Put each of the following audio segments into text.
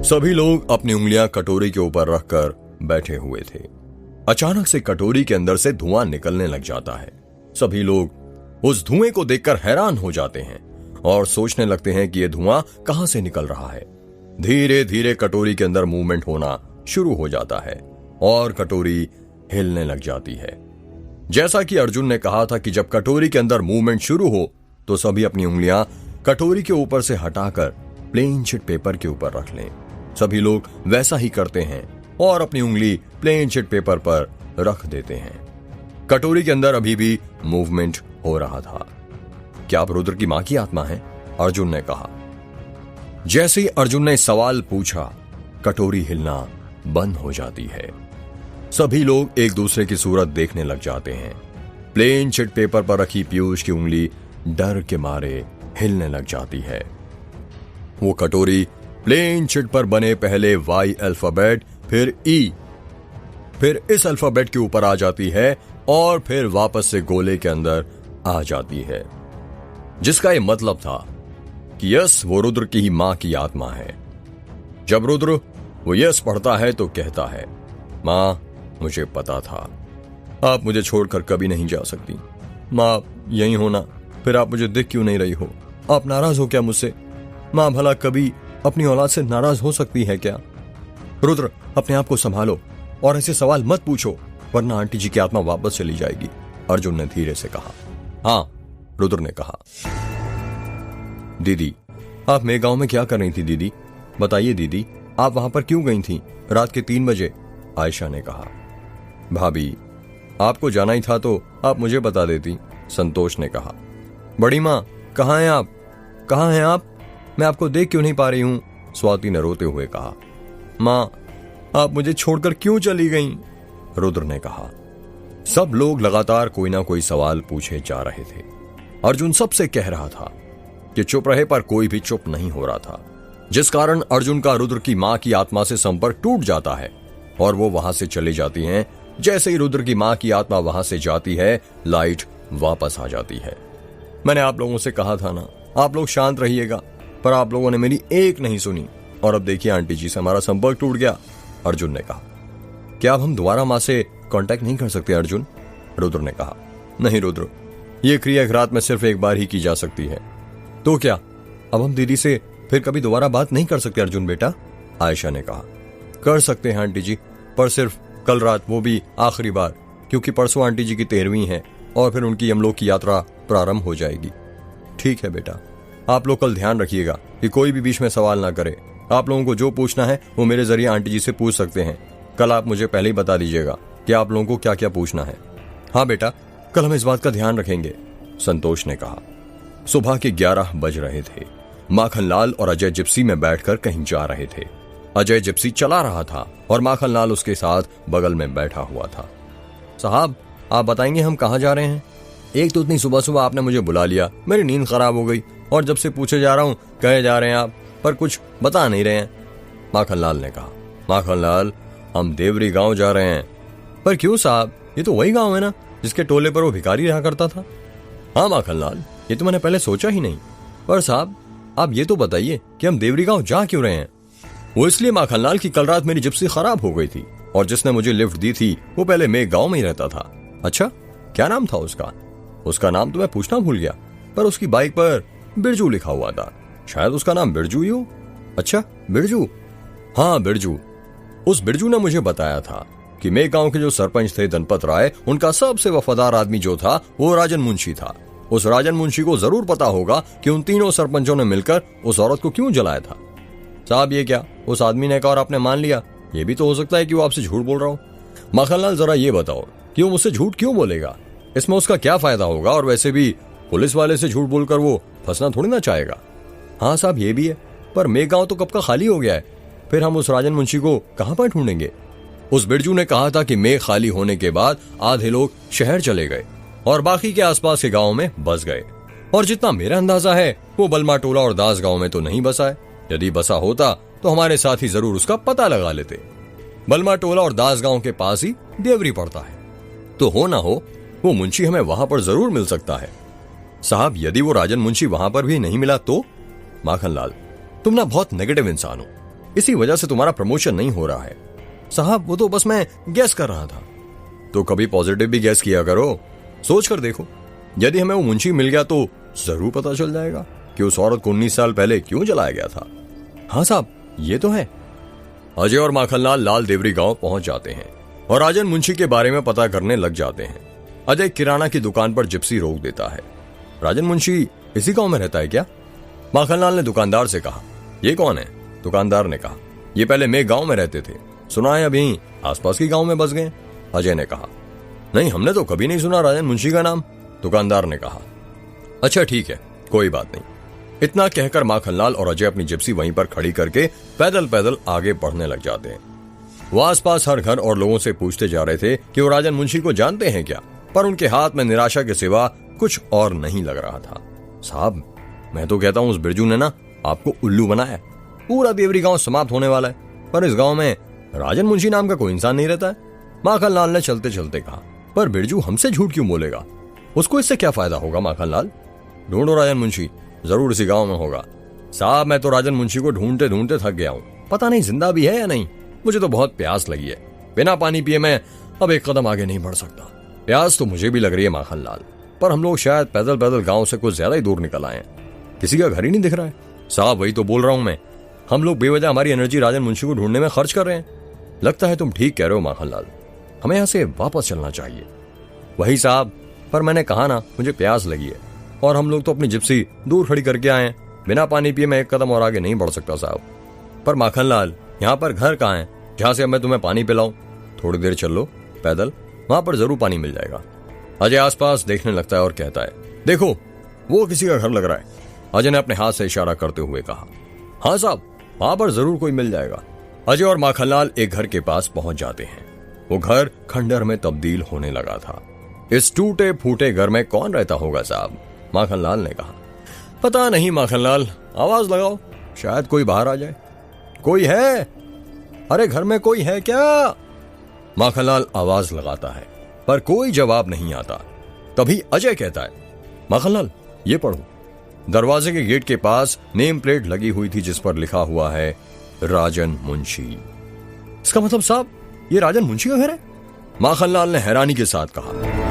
सभी लोग अपनी उंगलियां कटोरी के ऊपर रखकर बैठे हुए थे। अचानक से कटोरी के अंदर से धुआं निकलने लग जाता है। सभी लोग उस धुएं को देखकर हैरान हो जाते हैं और सोचने लगते हैं कि यह धुआं कहां से निकल रहा है। धीरे धीरे कटोरी के अंदर मूवमेंट होना शुरू हो जाता है और कटोरी हिलने लग जाती है। जैसा कि अर्जुन ने कहा था कि जब कटोरी के अंदर मूवमेंट शुरू हो तो सभी अपनी उंगलियां कटोरी के ऊपर से हटाकर प्लेन शीट पेपर के ऊपर रख लें। सभी लोग वैसा ही करते हैं और अपनी उंगली प्लेन शीट पेपर पर रख देते हैं। कटोरी के अंदर अभी भी मूवमेंट हो रहा था। क्या आप रुद्र की मां की आत्मा है? अर्जुन ने कहा। जैसे ही अर्जुन ने सवाल पूछा, कटोरी हिलना बंद हो जाती है। सभी लोग एक दूसरे की सूरत देखने लग जाते हैं। प्लेन शीट पेपर पर रखी पीयूष की उंगली डर के मारे हिलने लग जाती है। वो कटोरी प्लेन शीट पर बने पहले वाई अल्फाबेट, फिर ई, फिर इस अल्फाबेट के ऊपर आ जाती है और फिर वापस से गोले के अंदर आ जाती है, जिसका यह मतलब था कि यस वो रुद्र की ही मां की आत्मा है। जब रुद्र वो यस पढ़ता है तो कहता है, मां मुझे पता था आप मुझे छोड़कर कभी नहीं जा सकती। मां आप यहीं होना, फिर आप मुझे दिख क्यों नहीं रही हो? आप नाराज हो क्या मुझसे? मां भला कभी अपनी औलाद से नाराज हो सकती है क्या? रुद्र अपने आप को संभालो और ऐसे सवाल मत पूछो वरना आंटी जी की आत्मा वापस चली जाएगी, अर्जुन ने धीरे से कहा। हाँ, रुद्र ने कहा। दीदी आप मेरे गांव में क्या कर रही थी? दीदी बताइए दीदी, आप वहां पर क्यों गई थी रात के 3 बजे? आयशा ने कहा। भाभी आपको जाना ही था तो आप मुझे बता देती, संतोष ने कहा। बड़ी मां कहां हैं आप? कहां हैं आप? मैं आपको देख क्यों नहीं पा रही हूं? स्वाति ने रोते हुए कहा। मां आप मुझे छोड़कर क्यों चली गईं? रुद्र ने कहा। सब लोग लगातार कोई ना कोई सवाल पूछे जा रहे थे। अर्जुन सबसे कह रहा था कि चुप रहे, पर कोई भी चुप नहीं हो रहा था, जिस कारण अर्जुन का रुद्र की मां की आत्मा से संपर्क टूट जाता है और वो वहां से चली जाती हैं। जैसे ही रुद्र की मां की आत्मा वहां से जाती है, लाइट वापस आ जाती है। मैंने आप लोगों से कहा था ना, आप लोग शांत रहिएगा, पर आप लोगों ने मेरी एक नहीं सुनी और अब देखिए आंटी जी से हमारा संपर्क टूट गया, अर्जुन ने कहा। क्या अब हम दोबारा मां से कांटेक्ट नहीं कर सकते अर्जुन? रुद्र ने कहा। नहीं रुद्र, यह क्रिया एक रात में सिर्फ एक बार ही की जा सकती है। तो क्या अब हम दीदी से फिर कभी दोबारा बात नहीं कर सकते अर्जुन बेटा? आयशा ने कहा। कर सकते हैं आंटी जी, पर सिर्फ कल रात, वो भी आखिरी बार, क्योंकि परसों आंटी जी की 13वीं है और फिर उनकी यमलोक की यात्रा प्रारंभ हो जाएगी। ठीक है बेटा, आप लोग कल ध्यान रखिएगा कि कोई भी बीच में सवाल ना करे। आप लोगों को जो पूछना है वो मेरे जरिए आंटी जी से पूछ सकते हैं। कल आप मुझे पहले ही बता दीजिएगा कि आप लोगों को क्या क्या पूछना है। हाँ बेटा, कल हम इस बात का ध्यान रखेंगे, संतोष ने कहा। सुबह के 11 बज रहे थे। माखनलाल और अजय जिप्सी में बैठकर कहीं जा रहे थे। अजय जिप्सी चला रहा था और माखनलाल उसके साथ बगल में बैठा हुआ था। साहब आप बताएंगे हम कहाँ जा रहे हैं? एक तो इतनी सुबह सुबह आपने मुझे बुला लिया, मेरी नींद खराब हो गई और जब से पूछे जा रहा हूँ कहे जा रहे हैं आप, पर कुछ बता नहीं रहे हैं, माखनलाल ने कहा। माखनलाल हम देवरी गांव जा रहे हैं। पर क्यों साहब, ये तो वही गांव है ना जिसके टोले पर वो भिखारी रहा करता था। हाँ माखनलाल, ये तो मैंने पहले सोचा ही नहीं, पर साहब आप ये तो बताइए कि हम देवरी गांव जा क्यों रहे हैं? वो इसलिए माखनलाल की कल रात मेरी जिप्सी खराब हो गई थी और जिसने मुझे लिफ्ट दी थी वो पहले मेरे गांव में ही रहता था। अच्छा, क्या नाम था उसका? उसका नाम तो मैं पूछना भूल गया, पर उसकी बाइक पर बिरजू लिखा हुआ था। शायद उसका नाम बिरजू ही हो। अच्छा बिरजू? हाँ बिरजू। उस बिरजू ने मुझे बताया था कि मेरे गांव के जो सरपंच थे धनपत राय, उनका सबसे वफादार आदमी जो था वो राजन मुंशी था। उस राजन मुंशी को जरूर पता होगा कि उन तीनों सरपंचों ने मिलकर उस औरत को क्यों जलाया था। साहब ये क्या, उस आदमी ने कहा और आपने मान लिया? ये भी तो हो सकता है कि वो आपसे झूठ बोल रहा हो। माखनलाल जरा ये बताओ कि वो मुझसे झूठ क्यों बोलेगा? इसमें उसका क्या फायदा होगा? और वैसे भी पुलिस वाले से झूठ बोलकर वो फंसना थोड़ी ना चाहेगा। हाँ साहब ये भी है, पर मेरे गांव तो कब का खाली हो गया है, फिर हम उस राजन मुंशी को कहां पर ढूंढेंगे? उस बिरजू ने कहा था कि मैं खाली होने के बाद आधे लोग शहर चले गए और बाकी के आसपास के गांव में बस गए, और जितना मेरा अंदाजा है वो बलमा टोला और दास गांव में तो नहीं बसा है। यदि बसा होता तो हमारे साथी जरूर उसका पता लगा लेते। बलमा टोला और दास गांव के पास ही देवरी पड़ता है, तो हो ना हो वो मुंशी हमें वहां पर जरूर मिल सकता है। साहब यदि वो राजन मुंशी वहां पर भी नहीं मिला तो? माखनलाल तुम ना बहुत नेगेटिव इंसान हो। इसी वजह से तुम्हारा प्रमोशन नहीं हो रहा है। साहब वो तो बस मैं गैस कर रहा था। तो कभी पॉजिटिव भी गैस किया करो, सोच कर देखो। यदि हमें वो मुंशी मिल गया तो जरूर पता चल जाएगा कि उस औरत को 19 साल पहले क्यों जलाया गया था। हाँ साहब ये तो है। अजय और माखनलाल लाल देवरी गांव पहुंच जाते हैं और राजन मुंशी के बारे में पता करने लग जाते हैं। अजय किराना की दुकान पर जिप्सी रोक देता है। राजन मुंशी इसी गांव में रहता है क्या? माखनलाल ने दुकानदार से कहा। ये कौन है? दुकानदार ने कहा, ये पहले मैं गांव में रहते थे, सुना है अभी आसपास के गांव में बस गए। अजय ने कहा, नहीं हमने तो कभी नहीं सुना राजन मुंशी का नाम। दुकानदार ने कहा, अच्छा ठीक है कोई बात नहीं। इतना कहकर माखनलाल और अजय अपनी जिप्सी वहीं पर खड़ी करके पैदल पैदल आगे बढ़ने लग जाते हैं। वो आसपास हर घर और लोगों से पूछते जा रहे थे कि वो राजन मुंशी को जानते हैं क्या, पर उनके हाथ में निराशा के सिवा कुछ और नहीं लग रहा था। साहब मैं तो कहता हूं उस बिरजू ने ना आपको उल्लू बनाया। पूरा देवरी गांव समाप्त होने वाला है, पर इस गांव में राजन मुंशी नाम का कोई इंसान नहीं रहता है। माखनलाल ने चलते चलते कहा, पर बिरजू हमसे झूठ क्यों बोलेगा? उसको इससे क्या फायदा होगा? माखनलाल ढूंढो राजन मुंशी, जरूर इसी गांव में होगा। साहब मैं तो राजन मुंशी को ढूंढते ढूंढते थक गया हूँ, पता नहीं जिंदा भी है या नहीं। मुझे तो बहुत प्यास लगी है, बिना पानी पिए मैं अब एक कदम आगे नहीं बढ़ सकता। प्यास तो मुझे भी लग रही है माखनलाल, पर हम लोग शायद पैदल पैदल गांव से कुछ ज्यादा ही दूर निकल आए हैं। किसी का घर ही नहीं दिख रहा है। साहब वही तो बोल रहा हूं मैं, हम लोग बेवजह हमारी एनर्जी राजन मुंशी को ढूंढने में खर्च कर रहे हैं। लगता है तुम ठीक कह रहे हो माखनलाल, हमें यहां से वापस चलना चाहिए। वही साहब, पर मैंने कहा ना मुझे प्यास लगी है, और हम लोग तो अपनी जिप्सी दूर खड़ी करके आए हैं। बिना पानी पिए मैं एक कदम और आगे नहीं बढ़ सकता साहब। पर माखनलाल यहाँ पर घर कहाँ है जहां से अब मैं तुम्हें पानी पिलाऊं? थोड़ी देर चल लो पैदल, वहां पर जरूर पानी मिल जाएगा। अजय आसपास देखने लगता है और कहता है, देखो वो किसी का घर लग रहा है। अजय ने अपने हाथ से इशारा करते हुए कहा, हाँ साहब वहां पर जरूर कोई मिल जाएगा। अजय और माखनलाल एक घर के पास पहुंच जाते हैं। वो घर खंडहर में तब्दील होने लगा था। इस टूटे फूटे घर में कौन रहता होगा साहब? माखनलाल ने कहा, पता नहीं माखनलाल, आवाज लगाओ, शायद कोई बाहर आ जाए। कोई है? अरे घर में कोई है क्या? माखनलाल आवाज लगाता है, पर कोई जवाब नहीं आता। तभी अजय कहता है, माखनलाल ये पढ़ो। दरवाजे के गेट के पास नेम प्लेट लगी हुई थी जिस पर लिखा हुआ है राजन मुंशी। इसका मतलब साहब ये राजन मुंशी का घर है? माखनलाल ने हैरानी के साथ कहा।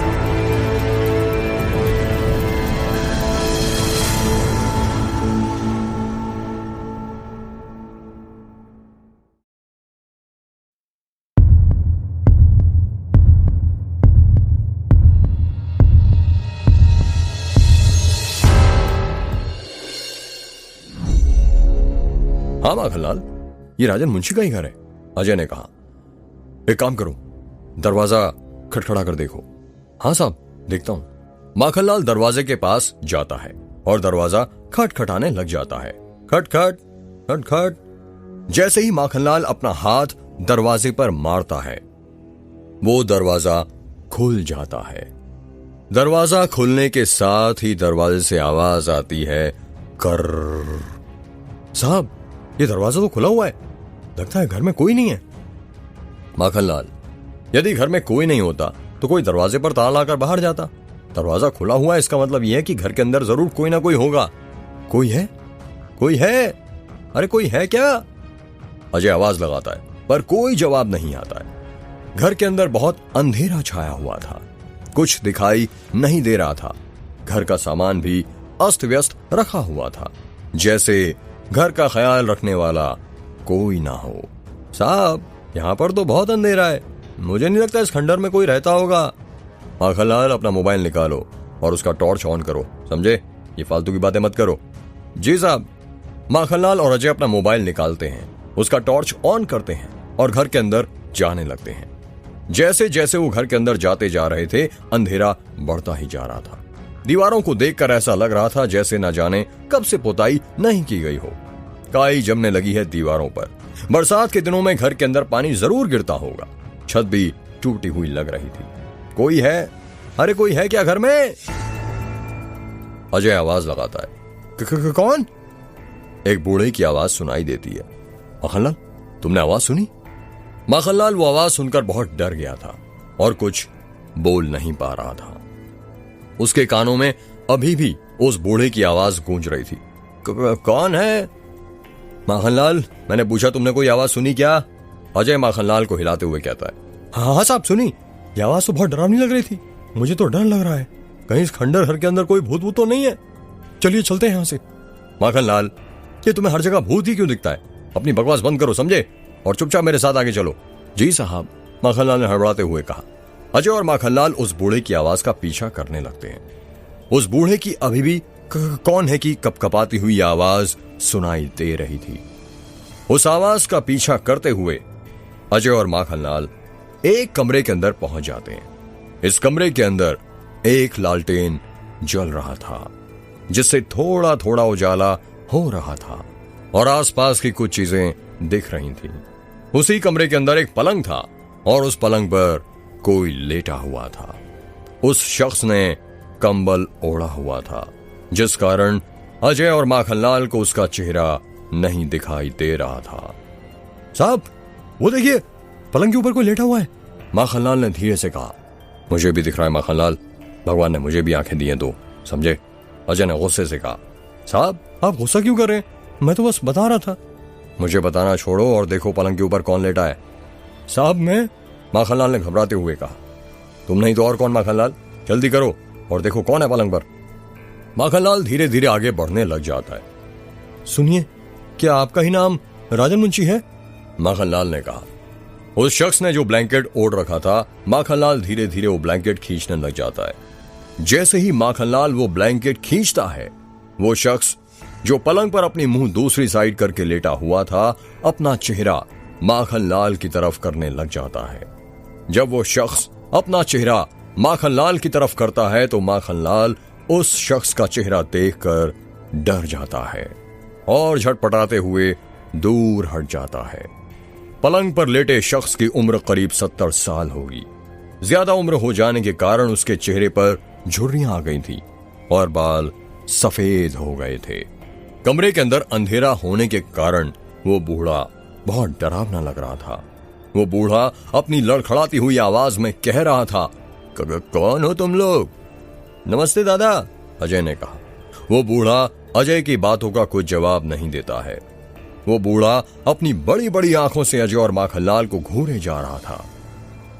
हाँ माखनलाल, ये राजन मुंशी का ही घर है, अजय ने कहा। एक काम करो, दरवाजा खटखटा कर देखो। हाँ साहब देखता हूं। माखनलाल दरवाजे के पास जाता है और दरवाजा खटखटाने लग जाता है। खटखट खटखट। जैसे ही माखनलाल अपना हाथ दरवाजे पर मारता है, वो दरवाजा खुल जाता है। दरवाजा खुलने के साथ ही दरवाजे से आवाज आती है, कर। साहब ये दरवाजा तो खुला हुआ है, लगता है घर में कोई नहीं है। माखनलाल, यदि घर में कोई नहीं होता तो कोई दरवाजे पर ताला लाकर बाहर जाता। दरवाजा खुला हुआ है, इसका मतलब यह है कि घर के अंदर जरूर कोई ना कोई होगा। कोई है? कोई है? अरे कोई है क्या? अजय आवाज लगाता है, पर कोई जवाब नहीं आता है। घर के अंदर बहुत अंधेरा छाया हुआ था, कुछ दिखाई नहीं दे रहा था। घर का सामान भी अस्त व्यस्त रखा हुआ था, जैसे घर का ख्याल रखने वाला कोई ना हो। साहब यहां पर तो बहुत अंधेरा है, मुझे नहीं लगता इस खंडहर में कोई रहता होगा। माखनलाल अपना मोबाइल निकालो और उसका टॉर्च ऑन करो, समझे? ये फालतू की बातें मत करो। जी साहब। माखनलाल और अजय अपना मोबाइल निकालते हैं, उसका टॉर्च ऑन करते हैं और घर के अंदर जाने लगते हैं। जैसे जैसे वो घर के अंदर जाते जा रहे थे, अंधेरा बढ़ता ही जा रहा था। दीवारों को देखकर ऐसा लग रहा था जैसे न जाने कब से पुताई नहीं की गई हो। काई जमने लगी है दीवारों पर। बरसात के दिनों में घर के अंदर पानी जरूर गिरता होगा। छत भी टूटी हुई लग रही थी। कोई है? अरे कोई है क्या घर में? अजय आवाज लगाता है। कौन? एक बूढ़े की आवाज सुनाई देती है। माखनलाल तुमने आवाज सुनी? माखनलाल वो आवाज सुनकर बहुत डर गया था और कुछ बोल नहीं पा रहा था। उसके कानों में अभी भी उस बूढ़े की आवाज गूंज रही थी। कौन है? माखनलाल, मैंने पूछा तुमने कोई आवाज सुनी क्या? अजय माखनलाल को हिलाते हुए कहता है, हाँ साहब सुनी। ये आवाज तो बहुत डरावनी लग रही थी। मुझे तो डर लग रहा है, कहीं इस खंडर घर के अंदर कोई भूत भूत तो नहीं है। चलिए चलते हैं यहाँ से। माखनलाल, ये तुम्हें हर जगह भूत ही क्यों दिखता है? अपनी बकवास बंद करो समझे, और चुपचाप मेरे साथ आगे चलो। जी साहब, माखनलाल ने हड़बड़ाते हुए कहा। अजय और माखनलाल उस बूढ़े की आवाज का पीछा करने लगते हैं। उस बूढ़े की अभी भी कौन है कि कपकपाती हुई आवाज सुनाई दे रही थी। उस आवाज का पीछा करते हुए अजय और माखनलाल एक कमरे के अंदर पहुंच जाते हैं। इस कमरे के अंदर एक लालटेन जल रहा था, जिससे थोड़ा थोड़ा उजाला हो रहा था और आसपास की कुछ चीजें दिख रही थीं। उसी कमरे के अंदर एक पलंग था और उस पलंग पर कोई लेटा हुआ था। उस शख्स ने कंबल ओढ़ा हुआ था, जिस कारण अजय और माखनलाल को उसका चेहरा नहीं दिखाई दे रहा था। साहब, वो देखिए, पलंग के ऊपर कोई लेटा हुआ है। माखनलाल ने धीरे से कहा। मुझे भी दिख रहा है माखनलाल, भगवान ने मुझे भी आंखें दी हैं दो, समझे? अजय ने गुस्से से कहा। साहब, आप गुस्सा क्यों कर रहे हैं? मैं तो बस बता रहा था। मुझे बताना छोड़ो और देखो पलंग के ऊपर कौन लेटा है। साहब मैं, माखनलाल ने घबराते हुए कहा। तुम नहीं तो और कौन माखनलाल? जल्दी करो और देखो कौन है पलंग पर। माखनलाल धीरे धीरे आगे बढ़ने लग जाता है। सुनिए, क्या आपका ही नाम राजन मुंशी है? माखनलाल ने कहा। उस शख्स ने जो ब्लैंकेट ओढ़ रखा था, माखनलाल धीरे धीरे वो ब्लैंकेट खींचने लग जाता है। जैसे ही माखनलाल वो ब्लैंकेट खींचता है, वो शख्स जो पलंग पर अपनी मुंह दूसरी साइड करके लेटा हुआ था, अपना चेहरा माखनलाल की तरफ करने लग जाता है। जब वो शख्स अपना चेहरा माखनलाल की तरफ करता है तो माखनलाल उस शख्स का चेहरा देखकर डर जाता है और झटपटाते हुए दूर हट जाता है। पलंग पर लेटे शख्स की उम्र करीब 70 साल होगी। ज्यादा उम्र हो जाने के कारण उसके चेहरे पर झुर्रियां आ गई थी और बाल सफेद हो गए थे। कमरे के अंदर अंधेरा होने के कारण वो बूढ़ा बहुत डरावना लग रहा था। वो बूढ़ा अपनी लड़खड़ाती हुई आवाज में कह रहा था, कौन हो तुम लोग? नमस्ते दादा, अजय ने कहा। वो बूढ़ा अजय की बातों का कोई जवाब नहीं देता है। वो बूढ़ा अपनी बड़ी बड़ी आंखों से अजय और माखनलाल को घूरे जा रहा था।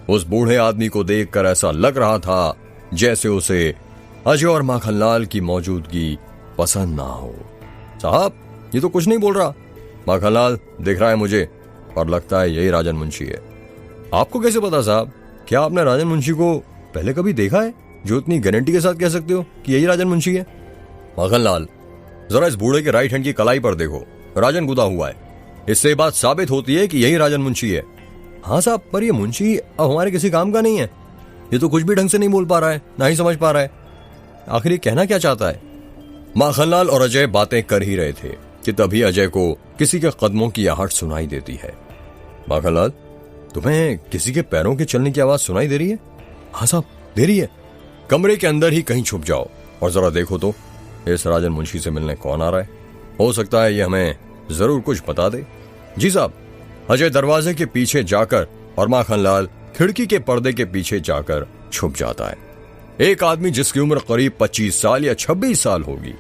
उस बूढ़े आदमी को देखकर ऐसा लग रहा था जैसे उसे अजय और माखनलाल की मौजूदगी पसंद ना हो। साहब, ये तो कुछ नहीं बोल रहा। माखनलाल, दिख रहा है मुझे और लगता है यही राजन मुंशी है। आपको कैसे पता साहब? क्या आपने राजन मुंशी को पहले कभी देखा है जो इतनी गारंटी के साथ कह सकते हो कि यही राजन मुंशी है? माखनलाल, जरा इस बूढ़े के राइट हैंड की कलाई पर देखो, राजन गुदा हुआ है। इससे बात साबित होती है कि यही राजन मुंशी है। हाँ साहब, पर ये मुंशी अब हमारे किसी काम का नहीं है। ये तो कुछ भी ढंग से नहीं बोल पा रहा है, ना ही समझ पा रहा है। आखिर ये कहना क्या चाहता है? माखनलाल और अजय बातें कर ही रहे थे कि तभी अजय को किसी के कदमों की आहट सुनाई देती है। माखनलाल, तुम्हें किसी के पैरों के चलने की आवाज सुनाई दे रही है? हाँ साहब, दे रही है। कमरे के अंदर ही कहीं छुप जाओ और जरा देखो तो इस राजन मुंशी से मिलने कौन आ रहा है। हो सकता है ये हमें जरूर कुछ बता दे। जी साहब। अजय दरवाजे के पीछे जाकर और माखनलाल खिड़की के पर्दे के पीछे जाकर छुप जाता है। एक आदमी जिसकी उम्र करीब 25 साल या 26 साल होगी,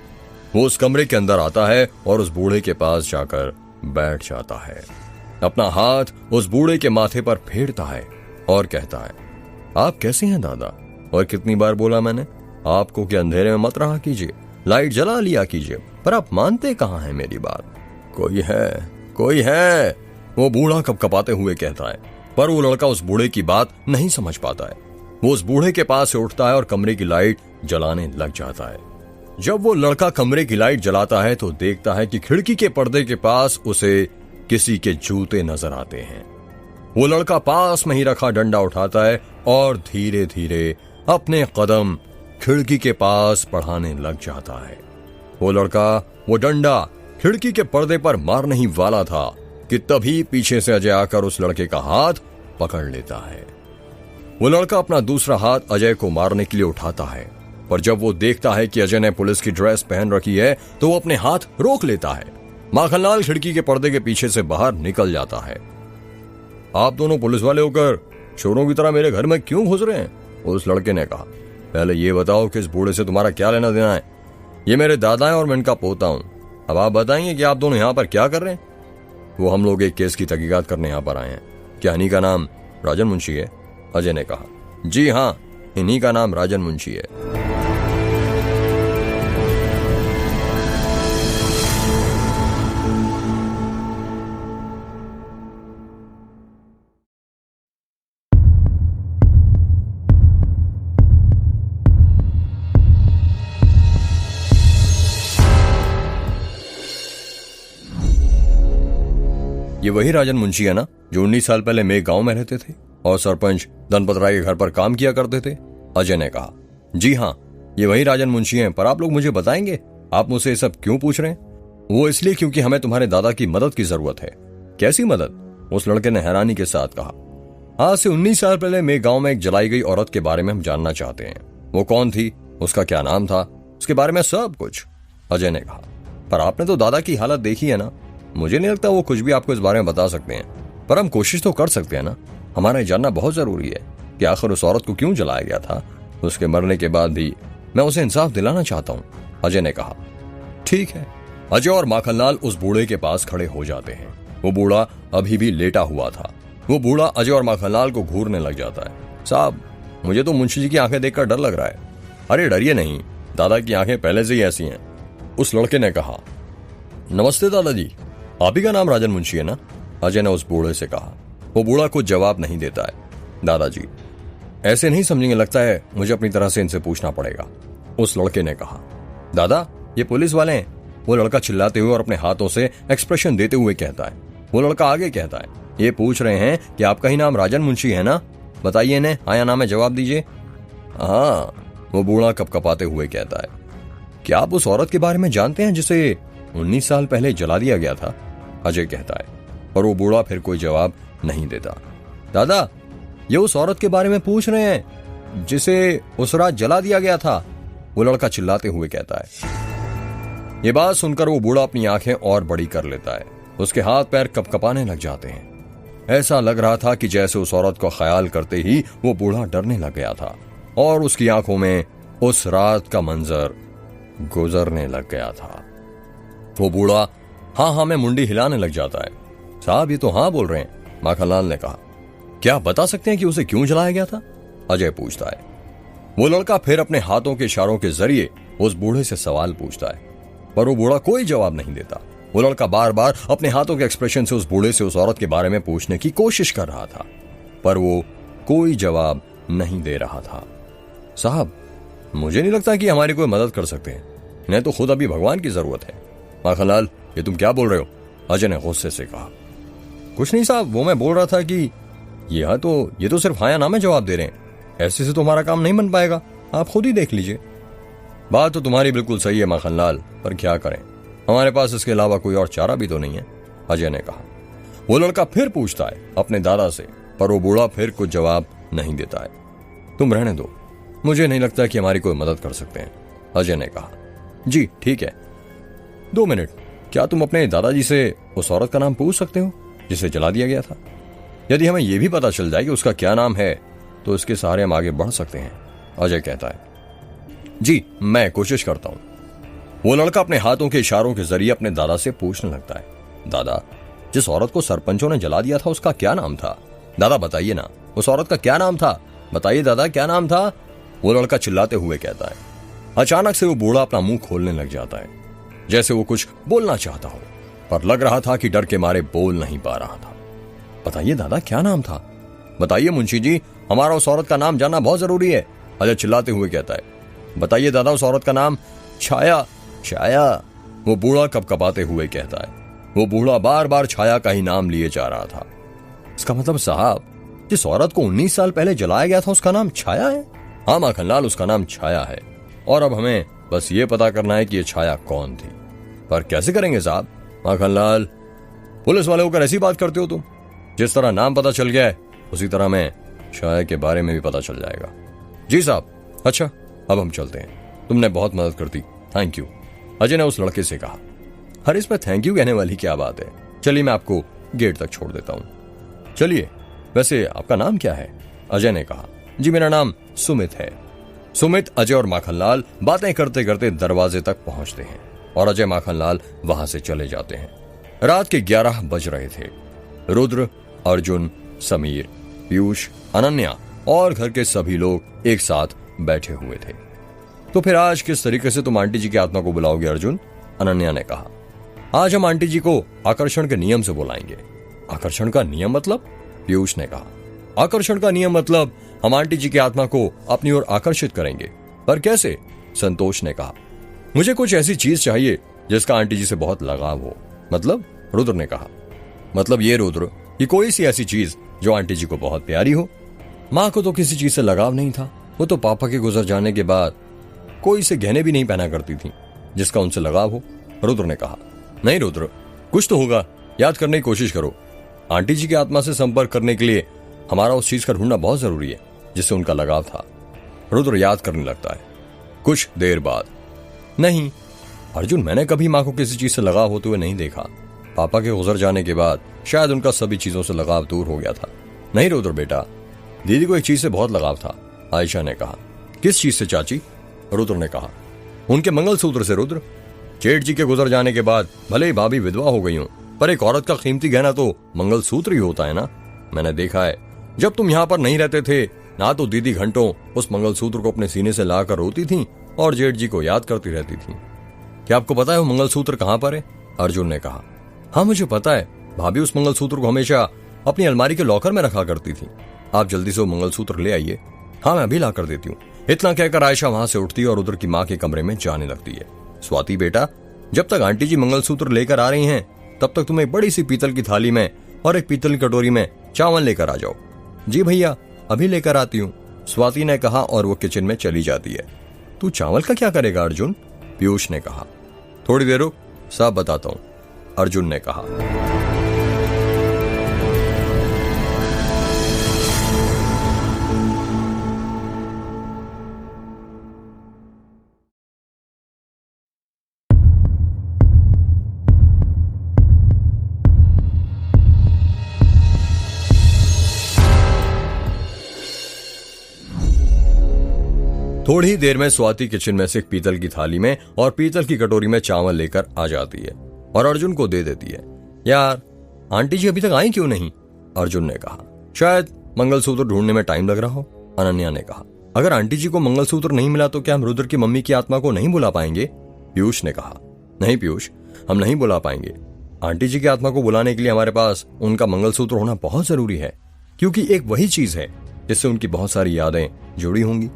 वो उस कमरे के अंदर आता है और उस बूढ़े के पास जाकर बैठ जाता है। अपना हाथ उस बूढ़े के माथे पर फेरता है और कहता है, आप कैसे हैं दादा? और कितनी बार बोला मैंने आपको कि अंधेरे में मत रहा कीजिए, लाइट जला लिया कीजिए, पर आप मानते कहाँ हैं मेरी बात? कोई है, कोई है, वो बूढ़ा कपकपाते हुए कहता है। पर वो लड़का उस बूढ़े की बात नहीं समझ पाता है। वो उस बूढ़े के पास से उठता है और कमरे की लाइट जलाने लग जाता है। जब वो लड़का कमरे की लाइट जलाता है तो देखता है कि खिड़की के पर्दे के पास उसे किसी के जूते नजर आते हैं। वो लड़का पास में ही रखा डंडा उठाता है और धीरे धीरे अपने कदम खिड़की के पास बढ़ाने लग जाता है। वो लड़का वो डंडा खिड़की के पर्दे पर मारने ही वाला था कि तभी पीछे से अजय आकर उस लड़के का हाथ पकड़ लेता है। वो लड़का अपना दूसरा हाथ अजय को मारने के लिए उठाता है, पर जब वो देखता है कि अजय ने पुलिस की ड्रेस पहन रखी है तो वो अपने हाथ रोक लेता है। माखनलाल खिड़की के पर्दे के पीछे से बाहर निकल जाता है। आप दोनों पुलिस वाले होकर चोरों की तरह मेरे घर में क्यों घुस रहे हैं? उस लड़के ने कहा। पहले ये बताओ कि इस बूढ़े से तुम्हारा क्या लेना देना है? ये मेरे दादा है और मैं इनका पोता हूं। अब आप बताएंगे कि आप दोनों यहाँ पर क्या कर रहे हैं? वो हम लोग एक केस की तहकीकात करने यहाँ पर आए हैं। क्या इन्हीं का नाम राजन मुंशी है? अजय ने कहा। जी हाँ, इन्हीं का नाम राजन मुंशी है। ये वही राजन मुंशी है ना जो 19 साल पहले मेघ गांव में रहते थे और सरपंच धनपत राय के घर पर काम किया करते थे? अजय ने कहा। जी हाँ, ये वही राजन मुंशी हैं, पर आप लोग मुझे बताएंगे आप मुझसे ये सब क्यों पूछ रहे हैं? वो इसलिए क्योंकि हमें तुम्हारे दादा की मदद की जरूरत है। कैसी मदद? उस लड़के ने हैरानी के साथ कहा। आज से 19 साल पहले मेघ गांव में एक जलाई गई औरत के बारे में हम जानना चाहते हैं। वो कौन थी, उसका क्या नाम था, उसके बारे में सब कुछ। अजय ने कहा। पर आपने तो दादा की हालत देखी है ना, मुझे नहीं लगता वो कुछ भी आपको इस बारे में बता सकते हैं। पर हम कोशिश तो कर सकते हैं ना। हमारा ये जानना बहुत जरूरी है कि आखिर उस औरत को क्यों जलाया गया था। उसके मरने के बाद भी मैं उसे इंसाफ दिलाना चाहता हूँ, अजय ने कहा। ठीक है। अजय और माखनलाल उस बूढ़े के पास खड़े हो जाते हैं। वो बूढ़ा अभी भी लेटा हुआ था। वो बूढ़ा अजय और माखनलाल को घूरने लग जाता है। साहब, मुझे तो मुंशी जी की आंखें देखकर डर लग रहा है। अरे डरिए नहीं, दादा की आंखें पहले से ही ऐसी हैं, उस लड़के ने कहा। नमस्ते दादाजी, आप ही का नाम राजन मुंशी है ना? अजय ने उस बूढ़े से कहा। वो बूढ़ा कुछ जवाब नहीं देता है। दादाजी, ऐसे नहीं समझेंगे, लगता है मुझे अपनी तरह से इनसे पूछना पड़ेगा, उस लड़के ने कहा। दादा, ये पुलिस वाले हैं, वो लड़का चिल्लाते हुए और अपने हाथों से एक्सप्रेशन देते हुए कहता है। वो लड़का आगे कहता है, ये पूछ रहे हैं कि आपका ही नाम राजन मुंशी है ना? बताइए इन्हें, हाँ या ना में जवाब दीजिए। हाँ, वो बूढ़ा कपकपाते हुए कहता है। क्या आप उस औरत के बारे में जानते हैं जिसे 19 साल पहले जला दिया गया था? अजय कहता है। और वो बूढ़ा फिर कोई जवाब नहीं देता। दादा, ये उस औरत के बारे में पूछ रहे हैं जिसे उस रात जला दिया गया था, वो लड़का चिल्लाते हुए कहता है। ये बात सुनकर वो बूढ़ा अपनी आंखें और बड़ी कर लेता है। उसके हाथ पैर कपकपाने लग जाते हैं। ऐसा लग रहा था कि जैसे उस औरत को ख्याल करते ही वो बूढ़ा डरने लग गया था और उसकी आंखों में उस रात का मंजर गुजरने लग गया था। वो बूढ़ा हाँ हाँ में मुंडी हिलाने लग जाता है। साहब, ये तो हाँ बोल रहे हैं, माखनलाल ने कहा। क्या आप बता सकते हैं कि उसे क्यों जलाया गया था? अजय पूछता है। वो लड़का फिर अपने हाथों के इशारों के जरिए उस बूढ़े से सवाल पूछता है, पर वो बूढ़ा कोई जवाब नहीं देता। वो लड़का बार बार अपने हाथों के एक्सप्रेशन से उस बूढ़े से उस औरत के बारे में पूछने की कोशिश कर रहा था, पर वो कोई जवाब नहीं दे रहा था। साहब, मुझे नहीं लगता कि हमारी कोई मदद कर सकते हैं, इन्हें तो खुद अभी भगवान की जरूरत है। माखनलाल, ये तुम क्या बोल रहे हो? अजय ने गुस्से से कहा। कुछ नहीं साहब, वो मैं बोल रहा था कि ये तो सिर्फ हाँ या ना में जवाब दे रहे हैं, ऐसे से तो हमारा काम नहीं बन पाएगा, आप खुद ही देख लीजिए। बात तो तुम्हारी बिल्कुल सही है माखनलाल, पर क्या करें, हमारे पास इसके अलावा कोई और चारा भी तो नहीं है, अजय ने कहा। वो लड़का फिर पूछता है अपने दादा से, पर वो बूढ़ा फिर कुछ जवाब नहीं देता है। तुम रहने दो, मुझे नहीं लगता कि हमारी कोई मदद कर सकते हैं, अजय ने कहा। जी ठीक है, 2 मिनट, क्या तुम अपने दादाजी से उस औरत का नाम पूछ सकते हो जिसे जला दिया गया था? यदि हमें यह भी पता चल जाए कि उसका क्या नाम है तो इसके सहारे हम आगे बढ़ सकते हैं, अजय कहता है। जी, मैं कोशिश करता हूं। वो लड़का अपने हाथों के इशारों के जरिए अपने दादा से पूछने लगता है। दादा, जिस औरत को सरपंचों ने जला दिया था उसका क्या नाम था? दादा बताइए ना, उस औरत का क्या नाम था? बताइए दादा, क्या नाम था? वो लड़का चिल्लाते हुए कहता है। अचानक से वो बूढ़ा अपना मुंह खोलने लग जाता है, जैसे वो कुछ बोलना चाहता हो, पर लग रहा था कि डर के मारे बोल नहीं पा रहा था। बताइए दादा, क्या नाम था? बताइए मुंशी जी, हमारा उस औरत का नाम जानना बहुत जरूरी है, अजय चिल्लाते हुए कहता है। बताइए दादा, उस औरत का नाम छाया। छाया, वो बूढ़ा कपकपाते हुए कहता है। वो बूढ़ा बार बार छाया का ही नाम लिए जा रहा था। इसका मतलब साहब, जिस औरत को 19 साल पहले जलाया गया था उसका नाम छाया है? हाँ माखनलाल, उसका नाम छाया है, और अब हमें बस ये पता करना है कि ये छाया कौन थी। पर कैसे करेंगे साहब? माखनलाल, पुलिस वाले होकर ऐसी बात करते हो तुम? जिस तरह नाम पता चल गया है उसी तरह में छाया के बारे में भी पता चल जाएगा। जी साहब। अच्छा, अब हम चलते हैं, तुमने बहुत मदद कर दी, थैंक यू, अजय ने उस लड़के से कहा। हर इसमें थैंक यू कहने वाली क्या बात है, चलिए मैं आपको गेट तक छोड़ देता हूं। चलिए, वैसे आपका नाम क्या है? अजय ने कहा। जी मेरा नाम सुमित है। सुमित, अजय और माखनलाल बातें करते करते दरवाजे तक पहुंचते हैं और अजय माखनलाल वहां से चले जाते हैं। रात के 11 बज रहे थे। रुद्र, अर्जुन, समीर, पीयूष, अनन्या और घर के सभी लोग एक साथ बैठे हुए थे। तो फिर आज किस तरीके से तुम आंटी जी की आत्मा को बुलाओगे अर्जुन? अनन्या ने कहा। आज हम आंटी जी को आकर्षण के नियम से बुलाएंगे। आकर्षण का नियम मतलब? पीयूष ने कहा। आकर्षण का नियम मतलब हम आंटी जी की आत्मा को अपनी ओर आकर्षित करेंगे। पर कैसे? संतोष ने कहा। मुझे कुछ ऐसी चीज चाहिए जिसका आंटी जी से बहुत लगाव हो। मतलब? रुद्र ने कहा। मतलब ये रुद्र कि कोई सी ऐसी चीज जो आंटी जी को बहुत प्यारी हो। माँ को तो किसी चीज से लगाव नहीं था। वो तो पापा के गुजर जाने के बाद कोई से गहने भी नहीं पहना करती थी जिसका उनसे लगाव हो। रुद्र ने कहा। नहीं रुद्र, कुछ तो होगा, याद करने की कोशिश करो। आंटी जी की आत्मा से संपर्क करने के लिए हमारा उस चीज का ढूंढना बहुत जरूरी है जिससे उनका लगाव था। रुद्र याद करने लगता है। कुछ देर बाद, नहीं अर्जुन, मैंने कभी माँ को किसी चीज से लगाव होते हुए नहीं देखा। पापा के गुजर जाने के बाद शायद उनका सभी चीजों से लगाव दूर हो गया था। नहीं रुद्र बेटा, दीदी को एक चीज से बहुत लगाव था। आयशा ने कहा। किस चीज से चाची? रुद्र ने कहा। उनके मंगलसूत्र से रुद्र। जेठ जी के गुजर जाने के बाद भले ही भाभी विधवा हो गई हूं, पर एक औरत का कीमती गहना तो मंगलसूत्र ही होता है ना। मैंने देखा है, जब तुम यहाँ पर नहीं रहते थे ना तो दीदी घंटों उस मंगलसूत्र को अपने सीने से लाकर रोती थी और जेठ जी को याद करती रहती थी। क्या आपको पता है वो मंगलसूत्र कहाँ पर है? अर्जुन ने कहा। हाँ मुझे पता है, भाभी उस मंगलसूत्र को हमेशा अपनी अलमारी के लॉकर में रखा करती थी। आप जल्दी से वो मंगलसूत्र ले आइए। हाँ मैं अभी ला कर देती हूँ। इतना कहकर आयशा वहां से उठती है और रुद्र की माँ के कमरे में जाने लगती है। स्वाति बेटा, जब तक आंटी जी मंगलसूत्र लेकर आ रही हैं तब तक तुम्हें बड़ी सी पीतल की थाली में और एक पीतल की कटोरी में चावल लेकर आ जाओ। जी भैया, अभी लेकर आती हूँ, स्वाति ने कहा और वो किचन में चली जाती है। तू चावल का क्या करेगा अर्जुन? पीयूष ने कहा। थोड़ी देर रुक, सब बताता हूँ, अर्जुन ने कहा। थोड़ी देर में स्वाति किचन में से एक पीतल की थाली में और पीतल की कटोरी में चावल लेकर आ जाती है और अर्जुन को दे देती है। यार, आंटी जी अभी तक आई क्यों नहीं? अर्जुन ने कहा। शायद मंगलसूत्र ढूंढने में टाइम लग रहा हो, अनन्या ने कहा। अगर आंटी जी को मंगलसूत्र नहीं मिला तो क्या हम रुद्र की मम्मी की आत्मा को नहीं बुला पाएंगे? पीयूष ने कहा। नहीं पीयूष, हम नहीं बुला पाएंगे। आंटी जी की आत्मा को बुलाने के लिए हमारे पास उनका मंगलसूत्र होना बहुत जरूरी है, क्योंकि एक वही चीज है जिससे उनकी बहुत सारी यादें जुड़ी होंगी।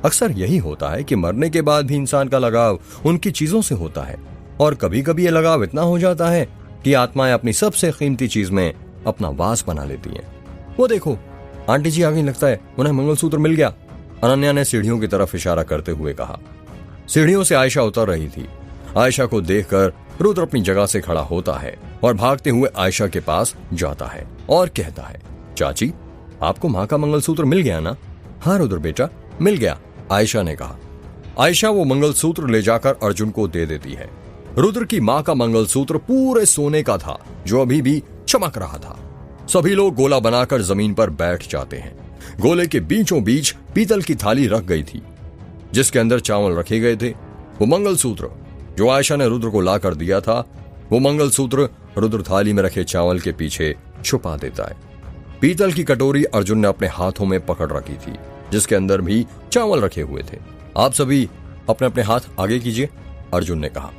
अक्सर यही होता है कि मरने के बाद भी इंसान का लगाव उनकी चीजों से होता है, और कभी कभी यह लगाव इतना हो जाता है कि आत्माएं अपनी सबसे कीमती चीज में अपना वास बना लेती हैं। वो देखो, आंटी जी आ गई, लगता है उन्हें मंगलसूत्र मिल गया, अनन्या ने सीढ़ियों की तरफ इशारा करते हुए कहा। सीढ़ियों से आयशा उतर रही थी। आयशा को देखकर रुद्र अपनी जगह से खड़ा होता है और भागते हुए आयशा के पास जाता है और कहता है, चाची, आपको माँ का मंगलसूत्र मिल गया ना? हाँ रुद्र बेटा, मिल गया, आयशा ने कहा। आयशा वो मंगलसूत्र ले जाकर अर्जुन को दे देती है। रुद्र की माँ का मंगलसूत्र पूरे सोने का था जो अभी भी चमक रहा था। सभी लोग गोला बनाकर जमीन पर बैठ जाते हैं। गोले के बीचों बीच पीतल की थाली रख गई थी जिसके अंदर चावल रखे गए थे। वो मंगलसूत्र जो आयशा ने रुद्र को लाकर दिया था, वो मंगलसूत्र रुद्र थाली में रखे चावल के पीछे छुपा देता है। पीतल की कटोरी अर्जुन ने अपने हाथों में पकड़ रखी थी जिसके अंदर भी चावल रखे हुए थे। आप सभी अपने अपने हाथ आगे कीजिए, अर्जुन ने कहा।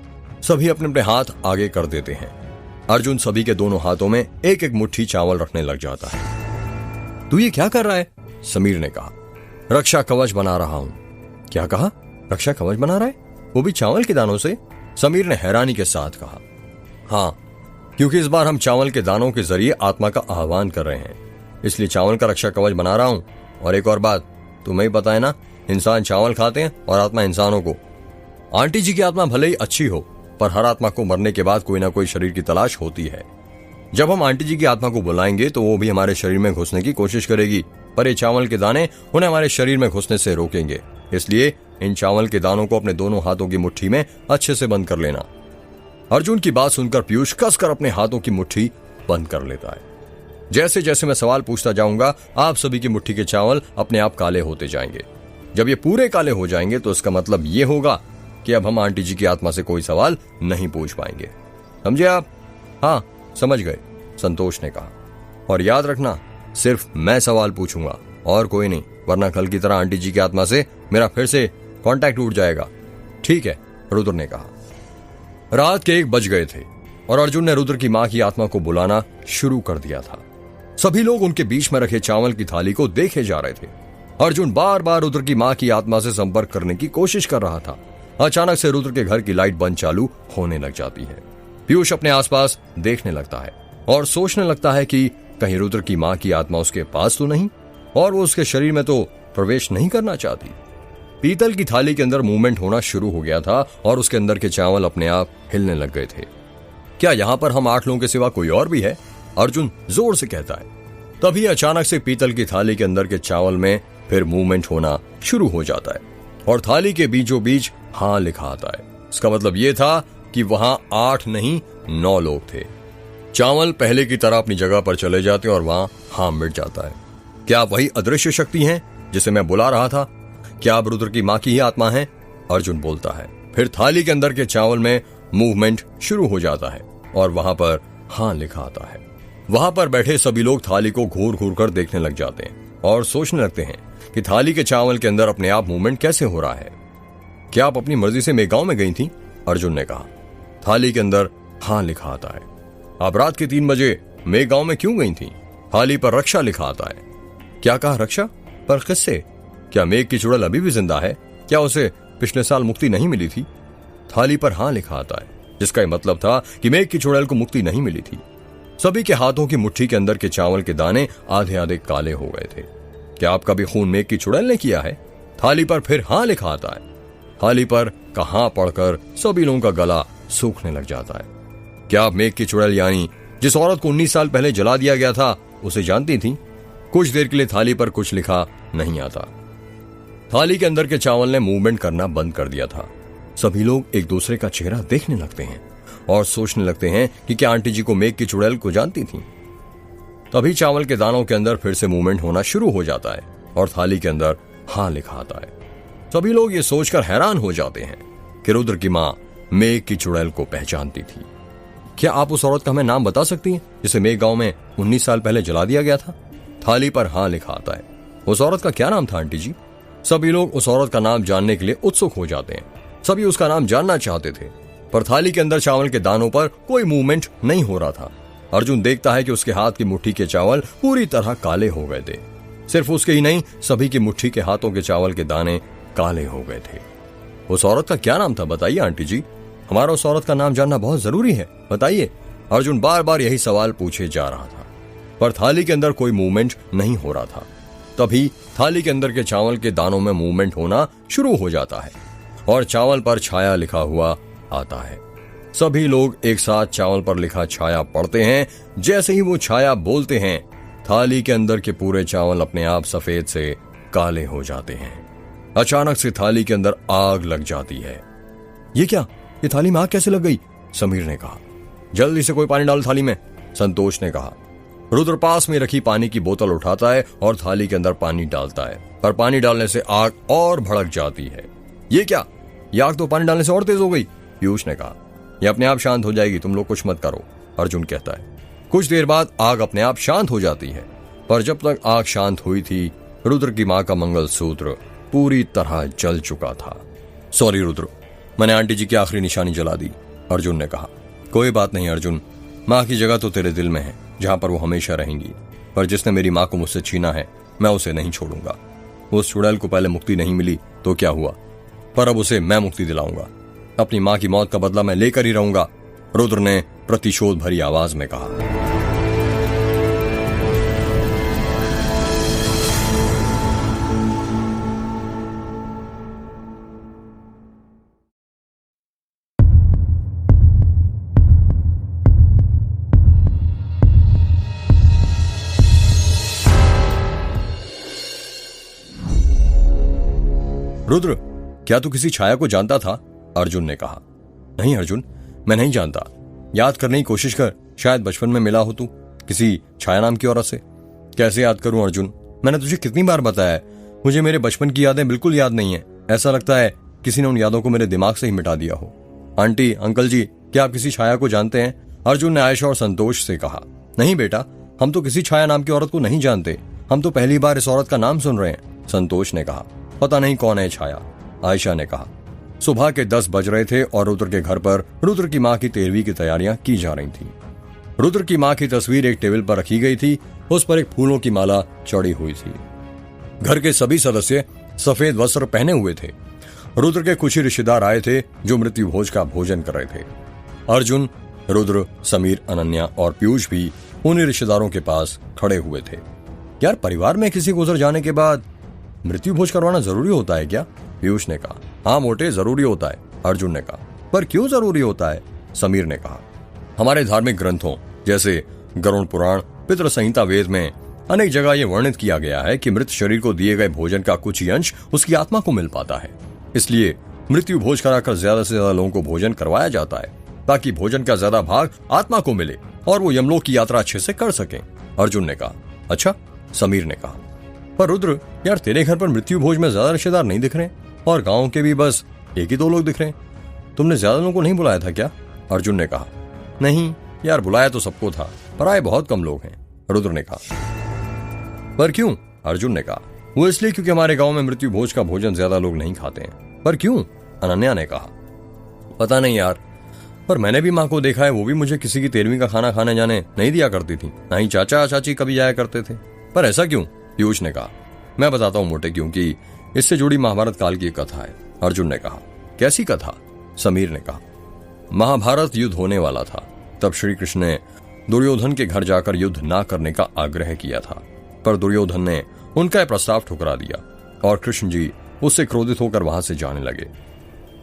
सभी अपने अपने हाथ आगे कर देते हैं। अर्जुन सभी के दोनों हाथों में एक एक मुट्ठी चावल रखने लग जाता है। तू ये क्या कर रहा है? समीर ने कहा। रक्षा कवच बना रहा हूं। क्या कहा? रक्षा कवच बना रहा है? वो भी चावल के दानों से? समीर ने हैरानी के साथ कहा। हाँ, क्योंकि इस बार हम चावल के दानों के जरिए आत्मा का आह्वान कर रहे हैं, इसलिए चावल का रक्षा कवच बना रहा हूं। और एक और बात, तुम्हें पता है ना, इंसान चावल खाते हैं और आत्मा इंसानों को। आंटी जी की आत्मा भले ही अच्छी हो, पर हर आत्मा को मरने के बाद कोई ना कोई शरीर की तलाश होती है। जब हम आंटी जी की आत्मा को बुलाएंगे तो वो भी हमारे शरीर में घुसने की कोशिश करेगी, पर ये चावल के दाने उन्हें हमारे शरीर में घुसने से रोकेंगे। इसलिए इन चावल के दानों को अपने दोनों हाथों की मुट्ठी में अच्छे से बंद कर लेना। अर्जुन की बात सुनकर पीयूष कसकर अपने हाथों की मुट्ठी बंद कर लेता है। जैसे जैसे मैं सवाल पूछता जाऊंगा, आप सभी की मुट्ठी के चावल अपने आप काले होते जाएंगे। जब ये पूरे काले हो जाएंगे तो इसका मतलब ये होगा कि अब हम आंटी जी की आत्मा से कोई सवाल नहीं पूछ पाएंगे। समझे आप? हाँ समझ गए, संतोष ने कहा। और याद रखना, सिर्फ मैं सवाल पूछूंगा और कोई नहीं, वरना कल की तरह आंटी जी की आत्मा से मेरा फिर से कांटेक्ट टूट जाएगा। ठीक है, रुद्र ने कहा। रात के 1 बज गए थे और अर्जुन ने रुद्र की मां की आत्मा को बुलाना शुरू कर दिया था। सभी लोग उनके बीच में रखे चावल की थाली को देखे जा रहे थे। अर्जुन बार बार रुद्र की मां की आत्मा से संपर्क करने की कोशिश कर रहा था। अचानक से रुद्र के घर की लाइट बंद चालू होने लग जाती है। पीयूष अपने आसपास देखने लगता है और सोचने लगता है कि कहीं रुद्र की मां की आत्मा उसके पास तो नहीं और वो उसके शरीर में तो प्रवेश नहीं करना चाहती। पीतल की थाली के अंदर मूवमेंट होना शुरू हो गया था और उसके अंदर के चावल अपने आप हिलने लग गए थे। क्या यहां पर हम 8 लोगों के सिवा कोई और भी है? अर्जुन जोर से कहता है। तभी अचानक से पीतल की थाली के अंदर के चावल में फिर मूवमेंट होना शुरू हो जाता है और थाली के बीचों बीच हाँ लिखा आता है। इसका मतलब यह था कि वहां 8 नहीं 9 लोग थे। चावल पहले की तरह अपनी जगह पर चले जाते और वहां हाँ मिट जाता है। क्या आप वही अदृश्य शक्ति हैं जिसे मैं बुला रहा था? क्या आप रुद्र की मां की ही आत्मा हैं? अर्जुन बोलता है। फिर थाली के अंदर के चावल में मूवमेंट शुरू हो जाता है और वहां पर हाँ लिखा आता है। वहां पर बैठे सभी लोग थाली को घूर घूर कर देखने लग जाते हैं और सोचने लगते हैं कि थाली के चावल के अंदर अपने आप मूवमेंट कैसे हो रहा है। क्या आप अपनी मर्जी से मेघगांव में गई थी? अर्जुन ने कहा। थाली के अंदर हाँ लिखा आता है। आप रात के 3 बजे मेघगांव में क्यों गई थी? थाली पर रक्षा लिखा आता है। क्या कहा रक्षा? पर किससे? क्या मेघ की चुड़ैल अभी भी जिंदा है? क्या उसे पिछले साल मुक्ति नहीं मिली थी? थाली पर हाँ लिखा आता है, जिसका यह मतलब था कि मेघ की चुड़ैल को मुक्ति नहीं मिली थी। सभी के हाथों की मुट्ठी के अंदर के चावल के दाने आधे आधे काले हो गए थे। क्या आपका भी खून मेघ की चुड़ैल ने किया है? थाली पर फिर हाँ लिखा आता है। थाली पर कहां पढ़कर सभी लोगों का गला सूखने लग जाता है। क्या आप मेघ की चुड़ैल यानी जिस औरत को 19 साल पहले जला दिया गया था उसे जानती थी? कुछ देर के लिए थाली पर कुछ लिखा नहीं आता। थाली के अंदर के चावल ने मूवमेंट करना बंद कर दिया था। सभी लोग एक दूसरे का चेहरा देखने लगते हैं और सोचने लगते हैं कि क्या आंटी जी को मेघ की चुड़ैल को जानती थी। तभी चावल के दानों के अंदर फिर से मूवमेंट होना शुरू हो जाता है और थाली के अंदर हाँ लिखा आता है। सभी लोग ये सोचकर हैरान हो जाते हैं कि रुद्र की मां मेघ की चुड़ैल को पहचानती थी। क्या आप उस औरत का हमें नाम बता सकती हैं जिसे मेघ गांव में 19 साल पहले जला दिया गया था? थाली पर हाँ लिखा आता है। उस औरत का क्या नाम था आंटी जी? सभी लोग उस औरत का नाम जानने के लिए उत्सुक हो जाते हैं। सभी उसका नाम जानना चाहते थे, पर थाली के अंदर चावल के दानों पर कोई मूवमेंट नहीं हो रहा था। अर्जुन देखता है कि उसके हाथ की मुट्ठी के चावल पूरी तरह काले हो गए थे। सिर्फ उसके ही नहीं, सभी की मुट्ठी के हाथों के चावल के दाने काले हो गए थे। उस औरत का क्या नाम था? बताइए आंटी जी, हमारा उस औरत का नाम जानना बहुत जरूरी है, बताइए। अर्जुन बार बार यही सवाल पूछे जा रहा था, पर थाली के अंदर कोई मूवमेंट नहीं हो रहा था। तभी थाली के अंदर के चावल के दानों में मूवमेंट होना शुरू हो जाता है और चावल पर छाया लिखा हुआ आता है। सभी लोग एक साथ चावल पर लिखा छाया पढ़ते हैं। जैसे ही वो छाया बोलते हैं, थाली के अंदर के पूरे चावल अपने आप सफेद से काले हो जाते हैं। अचानक से थाली के अंदर आग लग जाती है। ये क्या? ये थाली में आग कैसे लग गई? समीर ने कहा। जल्दी से कोई पानी डाल थाली में, संतोष ने कहा। रुद्र पास में रखी पानी की बोतल उठाता है और थाली के अंदर पानी डालता है, पर पानी डालने से आग और भड़क जाती है। ये क्या? ये आग तो पानी डालने से और तेज हो गई, पीयूष ने कहा। ये अपने आप शांत हो जाएगी, तुम लोग कुछ मत करो, अर्जुन कहता है। कुछ देर बाद आग अपने आप शांत हो जाती है, पर जब तक आग शांत हुई थी, रुद्र की मां का मंगलसूत्र पूरी तरह जल चुका था। सॉरी रुद्र, मैंने आंटी जी की आखिरी निशानी जला दी, अर्जुन ने कहा। कोई बात नहीं अर्जुन, मां की जगह तो तेरे दिल में है, जहां पर वो हमेशा रहेंगी। पर जिसने मेरी मां को मुझसे छीना है, मैं उसे नहीं छोड़ूंगा। उस चुड़ैल को पहले मुक्ति नहीं मिली तो क्या हुआ, पर अब उसे मैं मुक्ति दिलाऊंगा। अपनी मां की मौत का बदला मैं लेकर ही रहूंगा, रुद्र ने प्रतिशोध भरी आवाज में कहा। रुद्र, क्या तू किसी छाया को जानता था? अर्जुन ने कहा। नहीं अर्जुन, मैं नहीं जानता। याद करने की कोशिश कर, शायद बचपन में मिला हो तू किसी छाया नाम की औरत से। कैसे याद करूं अर्जुन, मैंने तुझे कितनी बार बताया है, मुझे मेरे बचपन की यादें बिल्कुल याद नहीं है। ऐसा लगता है किसी ने उन यादों को मेरे दिमाग से ही मिटा दिया हो। आंटी, अंकल जी, क्या आप किसी छाया को जानते हैं? अर्जुन ने आयशा और संतोष से कहा, नहीं बेटा, हम तो किसी छाया नाम की औरत को नहीं जानते, हम तो पहली बार इस औरत का नाम सुन रहे हैं। संतोष ने कहा, पता नहीं कौन है छाया। आयशा ने कहा, सुबह के 10 बज रहे थे और रुद्र के घर पर रुद्र की मां की 13वीं की तैयारियां की जा रही थी। रुद्र की मां की तस्वीर एक टेबल पर रखी गई थी, उस पर एक फूलों की माला चढ़ी हुई थी। घर के सभी सदस्य सफेद वस्त्र पहने हुए थे। रुद्र के कुछ ही रिश्तेदार आए थे जो मृत्यु भोज का भोजन कर रहे थे। अर्जुन, रुद्र, समीर, अनन्या और पीयूष भी उन्हीं रिश्तेदारों के पास खड़े हुए थे। यार, परिवार में किसी गुजर जाने के बाद मृत्यु भोज करवाना जरूरी होता है क्या? पीयूष ने कहा, हाँ मोटे, जरूरी होता है। अर्जुन ने कहा, पर क्यों जरूरी होता है? समीर ने कहा, हमारे धार्मिक ग्रंथों जैसे गरुड़ पुराण, पितृ संहिता वेद में अनेक जगह यह वर्णित किया गया है कि मृत शरीर को दिए गए भोजन का कुछ ही अंश उसकी आत्मा को मिल पाता है। इसलिए मृत्यु भोज कराकर ज्यादा से ज्यादा लोगों को भोजन करवाया जाता है ताकि भोजन का ज्यादा भाग आत्मा को मिले और वो यमलोक की यात्रा अच्छे से कर सकें। अर्जुन ने कहा, अच्छा। समीर ने कहा, पर रुद्र यार, तेरे घर पर मृत्यु भोज में ज्यादा रिश्तेदार नहीं दिख रहे और गांव के भी बस 1 ही 2 लोग दिख रहे हैं। तुमने ज्यादा लोगों को नहीं बुलाया था क्या? अर्जुन ने कहा, नहीं यार, बुलाया तो सबको था, पर आए बहुत कम लोग हैं। रुद्र ने कहा, पर क्यों? अर्जुन ने कहा, वो इसलिए क्योंकि हमारे गांव में मृत्यु भोज का भोजन ज्यादा लोग नहीं खाते हैं। पर क्यों? अनन्या ने कहा, पता नहीं यार, पर मैंने भी माँ को देखा है, वो भी मुझे किसी की 13वीं का खाना खाने जाने नहीं दिया करती थी, ना ही चाचा चाची कभी जाया करते थे। पर ऐसा क्यों? पीयूष ने कहा, मैं बताता हूँ मोटे, क्योंकि इससे जुड़ी महाभारत काल की कथा है। अर्जुन ने कहा, कैसी कथा? समीर ने कहा, महाभारत युद्ध होने वाला था, तब श्री कृष्ण ने दुर्योधन के घर जाकर युद्ध ना करने का आग्रह किया था, पर दुर्योधन ने उनका यह प्रस्ताव ठुकरा दिया और कृष्ण जी उससे क्रोधित होकर वहां से जाने लगे।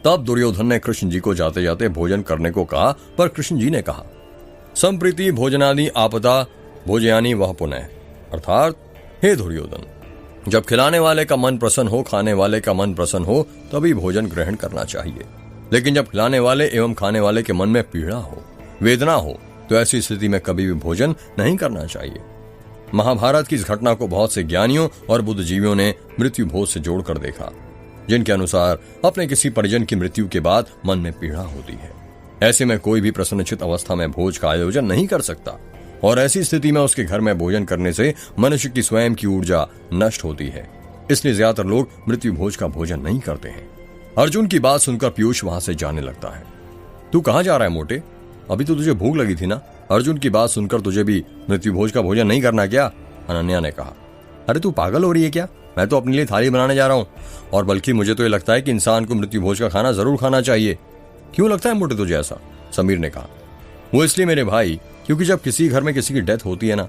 तब दुर्योधन ने कृष्ण जी को जाते जाते भोजन करने को कहा, पर कृष्ण जी ने कहा, संप्रीति भोजनादि आपदा भोजयानी वह पुनः, अर्थात हे दुर्योधन, जब खिलाने वाले का मन प्रसन्न हो, खाने वाले का मन प्रसन्न हो, तभी भोजन ग्रहण करना चाहिए। लेकिन जब खिलाने वाले एवं खाने वाले के मन में पीड़ा हो, वेदना हो, तो ऐसी स्थिति में कभी भी भोजन नहीं करना चाहिए। महाभारत की इस घटना को बहुत से ज्ञानियों और बुद्धिजीवियों ने मृत्यु भोज से जोड़कर देखा, जिनके अनुसार अपने किसी परिजन की मृत्यु के बाद मन में पीड़ा होती है। ऐसे में कोई भी प्रसन्नचित अवस्था में भोज का आयोजन नहीं कर सकता और ऐसी स्थिति में उसके घर में भोजन करने से मनुष्य की स्वयं की ऊर्जा नष्ट होती है। इसलिए ज्यादातर लोग मृत्यु भोज का भोजन नहीं करते हैं। अर्जुन की बात सुनकर पीयूष वहां से जाने लगता है। तू कहाँ जा रहा है मोटे? अभी तो तुझे भूख लगी थी ना? अर्जुन की बात सुनकर तुझे भी मृत्यु भोज का भोजन नहीं करना क्या? अनन्या ने कहा, अरे तू पागल हो रही है क्या? मैं तो अपने लिए थाली बनाने जा रहा हूँ, और बल्कि मुझे तो ये लगता है कि इंसान को मृत्यु भोज का खाना जरूर खाना चाहिए। क्यों लगता है मोटे तुझे ऐसा? समीर ने कहा, वो इसलिए मेरे भाई, क्योंकि जब किसी घर में किसी की डेथ होती है ना,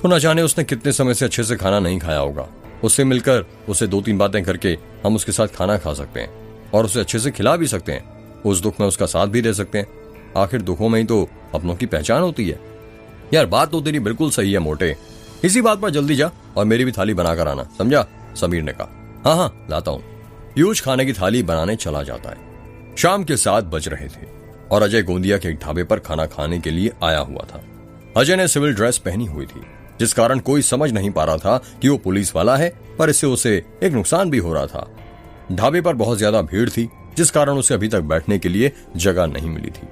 तो न जाने उसने कितने समय से अच्छे से खाना नहीं खाया होगा। उससे मिलकर उससे 2-3 बातें करके हम उसके साथ खाना खा सकते हैं और उसे अच्छे से खिला भी सकते हैं। उस दुख में उसका साथ भी दे सकते हैं। आखिर दुखों में ही तो अपनों की पहचान होती है। यार, बात तो तेरी बिल्कुल सही है मोटे, इसी बात पर जल्दी जा और मेरी भी थाली बनाकर आना, समझा? समीर ने कहा, हाँ हाँ लाता हूँ। पीयूष खाने की थाली बनाने चला जाता है। शाम के 7 बज रहे थे और अजय गोंदिया के एक ढाबे पर खाना खाने के लिए आया हुआ था। अजय ने सिविल ड्रेस पहनी हुई थी, जिस कारण कोई समझ नहीं पा रहा था कि वो पुलिस वाला है, पर इससे उसे एक नुकसान भी हो रहा था। ढाबे पर बहुत ज्यादा भीड़ थी, जिस कारण उसे अभी तक बैठने के लिए जगह नहीं मिली थी।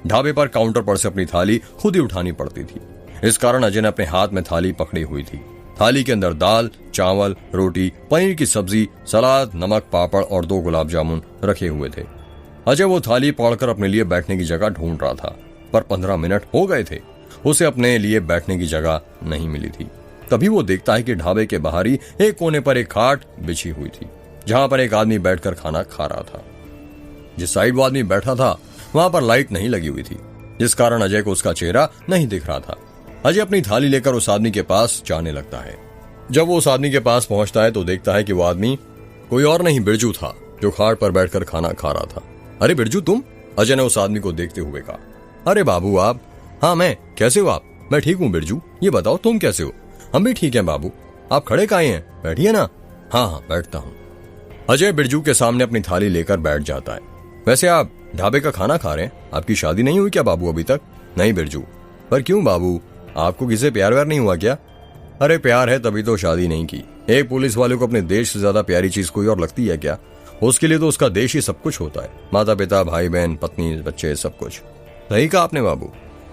ढाबे पर काउंटर पर से अपनी थाली खुद ही उठानी पड़ती थी। इस कारण अजय ने अपने हाथ में थाली पकड़ी हुई थी। थाली के अंदर दाल, चावल, रोटी, पनीर की सब्जी, सलाद, नमक, पापड़ और 2 गुलाब जामुन रखे हुए थे। अजय वो थाली पकड़कर अपने लिए बैठने की जगह ढूंढ रहा था, पर 15 मिनट हो गए थे, उसे अपने लिए बैठने की जगह नहीं मिली थी। तभी वो देखता है कि ढाबे के बाहर ही एक कोने पर एक खाट बिछी हुई थी, जहां पर एक आदमी बैठकर खाना खा रहा था। जिस साइड वो आदमी बैठा था वहां पर लाइट नहीं लगी हुई थी, जिस कारण अजय को उसका चेहरा नहीं दिख रहा था। अजय अपनी थाली लेकर उस आदमी के पास जाने लगता है। जब वो उस आदमी के पास पहुंचता है तो देखता है कि वो आदमी कोई और नहीं, बिरजू था, जो खाट पर बैठकर खाना खा रहा था। अरे बिरजू तुम? अजय ने उस आदमी को देखते हुए कहा। अरे बाबू आप? हाँ मैं, कैसे हो आप? मैं ठीक हूँ बिरजू, ये बताओ तुम कैसे हो? हम भी ठीक हैं बाबू। आप खड़े काहे हैं? बैठिए ना। हाँ हाँ बैठता हूँ। अजय बिरजू के सामने अपनी थाली लेकर बैठ जाता है। वैसे आप ढाबे का खाना खा रहे हैं, आपकी शादी नहीं हुई क्या बाबू अभी तक? नहीं बिरजू। पर क्यों बाबू, आपको किसी प्यार व्यार नहीं हुआ क्या? अरे प्यार है तभी तो शादी नहीं की। एक पुलिस वाले को अपने देश से ज्यादा प्यारी चीज कोई और लगती है क्या? उसके लिए तो उसका देश ही सब कुछ होता है, माता पिता, भाई बहन, पत्नी, बच्चे, सब कुछ। सही कहा आपने बाबू।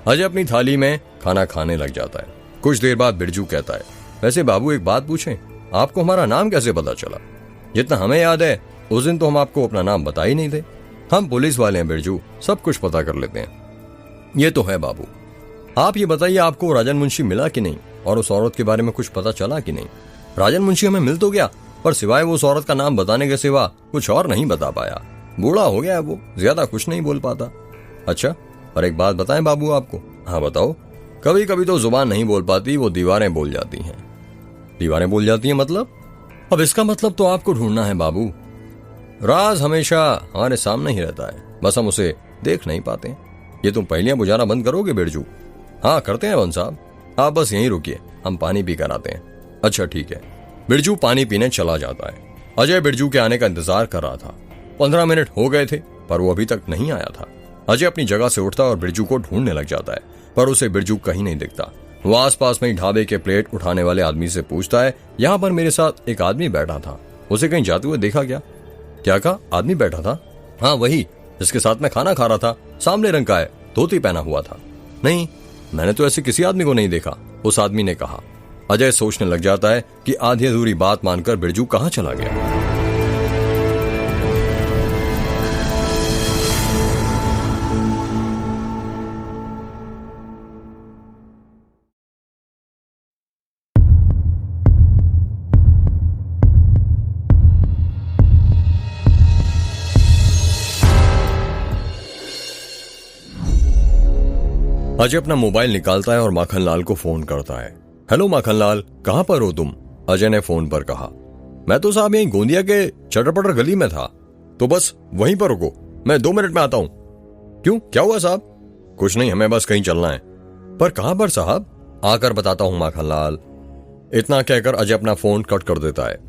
अजय अपनी थाली में खाना खाने लग जाता है। कुछ देर बाद बिरजू कहता है, वैसे बाबू एक बात पूछें, आपको हमारा नाम कैसे पता चला? जितना हमें याद है उस दिन तो हम आपको अपना नाम बता ही नहीं थे। हम पुलिस वाले हैं बिरजू, सब कुछ पता कर लेते हैं। ये तो है बाबू। आप ये बताइए, आपको राजन मुंशी मिला कि नहीं, और उस औरत के बारे में कुछ पता चला कि नहीं? राजन मुंशी हमें मिल तो गया, पर सिवाय वो उस औरत का नाम बताने के सिवा कुछ और नहीं बता पाया। बूढ़ा हो गया है वो, ज्यादा कुछ नहीं बोल पाता। अच्छा, पर एक बात बताएं बाबू आपको। हाँ बताओ। कभी कभी तो जुबान नहीं बोल पाती, वो दीवारें बोल जाती हैं। दीवारें बोल जाती हैं मतलब? अब इसका मतलब तो आपको ढूंढना है बाबू। राज हमेशा हमारे सामने ही रहता है, बस हम उसे देख नहीं पाते। ये तुम पहेलियां बुझाना बंद करोगे बिरजू? हाँ करते हैं वन साहब, आप बस यहीं रुकिए, हम पानी पी कर आते हैं। अच्छा ठीक है। बिरजू पानी पीने चला जाता है। अजय बिरजू के आने का इंतजार कर रहा था। 15 मिनट हो गए थे पर वो अभी तक नहीं आया था। अजय अपनी जगह से उठता और बिरजू को ढूंढने लग जाता है, पर उसे बिरजू कहीं नहीं दिखता। वो आसपास में ही ढाबे के प्लेट उठाने वाले आदमी से पूछता है, यहाँ पर मेरे साथ एक आदमी बैठा था, उसे कहीं जाते हुए देखा क्या? क्या कहा? आदमी बैठा था? हाँ वही, जिसके साथ मैं खाना खा रहा था, सांवले रंग का है, धोती पहना हुआ था। नहीं, मैंने तो ऐसे किसी आदमी को नहीं देखा, उस आदमी ने कहा। अजय सोचने लग जाता है कि आधी अधूरी बात मानकर बिरजू कहाँ चला गया। अजय अपना मोबाइल निकालता है और माखनलाल को फोन करता है। हेलो माखनलाल, कहां पर हो तुम? अजय ने फोन पर कहा। मैं तो साहब यहीं गोंदिया के चटर-पटर गली में था, तो बस वहीं पर रुको, मैं 2 मिनट में आता हूं। क्यों, क्या हुआ साहब? कुछ नहीं, हमें बस कहीं चलना है। पर कहां पर साहब? आकर बताता हूं माखनलाल। इतना कहकर अजय अपना फोन कट कर देता है।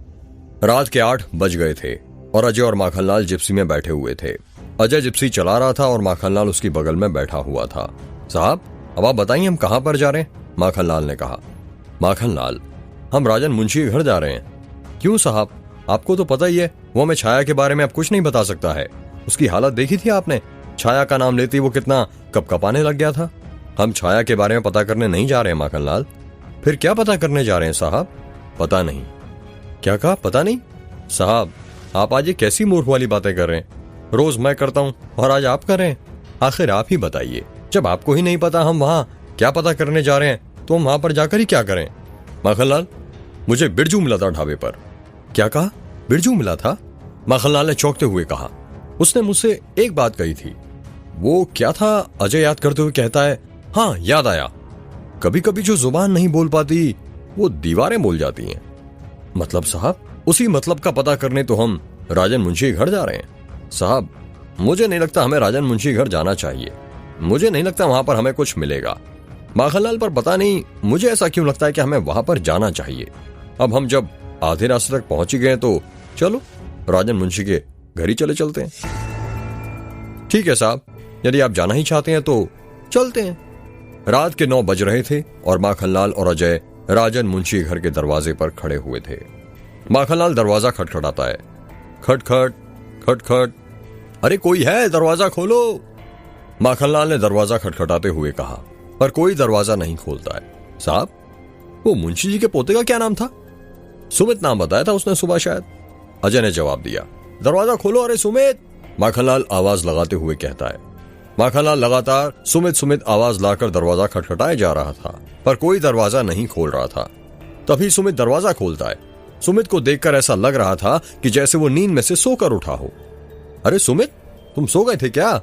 रात के 8 बज गए थे और अजय और माखनलाल जिप्सी में बैठे हुए थे। अजय जिप्सी चला रहा था और माखनलाल उसकी बगल में बैठा हुआ था। साहब अब आप बताइए, हम कहां पर जा रहे हैं? माखनलाल ने कहा। माखनलाल, हम राजन मुंशी के घर जा रहे हैं। क्यों साहब? आपको तो पता ही है, वो हमें छाया के बारे में अब कुछ नहीं बता सकता है। उसकी हालत देखी थी आपने? छाया का नाम लेते ही वो कितना कपकपाने लग गया था। हम छाया के बारे में पता करने नहीं जा रहे हैं माखनलाल। फिर क्या पता करने जा रहे हैं साहब? पता नहीं। क्या कहा? पता नहीं? साहब आप आज ये कैसी मूर्ख वाली बातें कर रहे हैं? रोज मैं करता हूं और आज आप कर रहे हैं। आखिर आप ही बताइए, जब आपको ही नहीं पता हम वहां क्या पता करने जा रहे हैं, तो हम वहां पर जाकर ही क्या करें? माखनलाल, मुझे बिरजू मिला था ढाबे पर। क्या कहा? बिरजू मिला था? माखनलाल ने चौंकते हुए कहा। उसने मुझसे एक बात कही थी। वो क्या था? अजय याद करते हुए कहता है। हाँ याद आया, कभी कभी जो जुबान नहीं बोल पाती वो दीवारें बोल जाती हैं। मतलब साहब? उसी मतलब का पता करने तो हम राजन मुंशी के घर जा रहे हैं। साहब मुझे नहीं लगता हमें राजन मुंशी के घर जाना चाहिए। मुझे नहीं लगता वहां पर हमें कुछ मिलेगा। माखनलाल, पर पता नहीं मुझे ऐसा क्यों लगता है कि हमें वहां पर जाना चाहिए। अब हम जब आधे रास्ते तक पहुंच ही गए तो चलो राजन मुंशी के घर ही चले चलते हैं। ठीक है साहब, यदि आप जाना ही चाहते हैं तो चलते हैं। रात के 9 बज रहे थे और माखनलाल और अजय राजन मुंशी घर के दरवाजे पर खड़े हुए थे। माखनलाल दरवाजा खटखटाता है। खटखट खटखट। अरे कोई है, दरवाजा खोलो। माखनलाल ने दरवाजा खटखटाते हुए कहा, पर कोई दरवाजा नहीं खोलता है। साहब वो मुंशी जी के पोते का क्या नाम था? सुमित नाम बताया था उसने सुबह शायद। अजय ने जवाब दिया। दरवाजा खोलो, अरे सुमित, माखनलाल आवाज लगाते हुए कहता है। माखनलाल लगातार सुमित सुमित आवाज लाकर दरवाजा खटखटाए जा रहा था, पर कोई दरवाजा नहीं खोल रहा था। तभी सुमित दरवाजा खोलता है। सुमित को देखकर ऐसा लग रहा था कि जैसे वो नींद में से सोकर उठा हो। अरे सुमित, तुम सो गए थे क्या?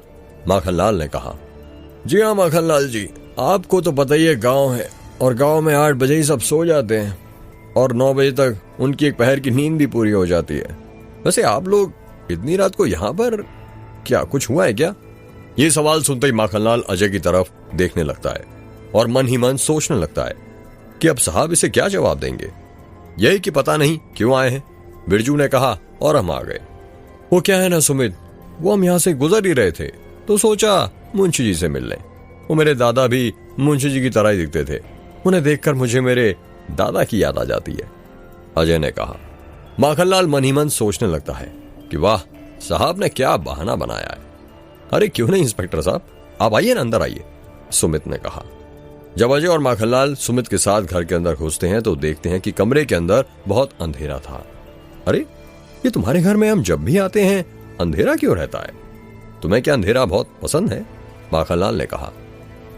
माखनलाल ने कहा। जी हाँ माखनलाल जी, आपको तो पता ही है गांव है, और गांव में 8 बजे ही सब सो जाते हैं और 9 बजे तक उनकी एक पहर की नींद भी पूरी हो जाती है। वैसे आप लोग इतनी रात को यहाँ पर, क्या कुछ हुआ है क्या? ये सवाल सुनते ही माखनलाल अजय की तरफ देखने लगता है और मन ही मन सोचने लगता है कि अब साहब इसे क्या जवाब देंगे। यही कि पता नहीं क्यों आए हैं, बिरजू ने कहा और हम आ गए। वो क्या है ना सुमित, वो हम यहाँ से गुजर ही रहे थे तो सोचा मुंशी जी से मिल लें। वो मेरे दादा भी मुंशी जी की तरह ही दिखते थे, उन्हें देखकर मुझे मेरे दादा की याद आ जाती है, अजय ने कहा। माखनलाल मन ही मन सोचने लगता है कि वाह, साहब ने क्या बहाना बनाया है। अरे क्यों नहीं इंस्पेक्टर साहब, आप आइए ना, अंदर आइए। सुमित ने कहा। जब अजय और माखनलाल सुमित के साथ घर के अंदर घुसते हैं तो देखते हैं कि कमरे के अंदर बहुत अंधेरा था। अरे, ये तुम्हारे घर में हम जब भी आते हैं अंधेरा क्यों रहता है? तुम्हें क्या अंधेरा बहुत पसंद है? माखनलाल ने कहा।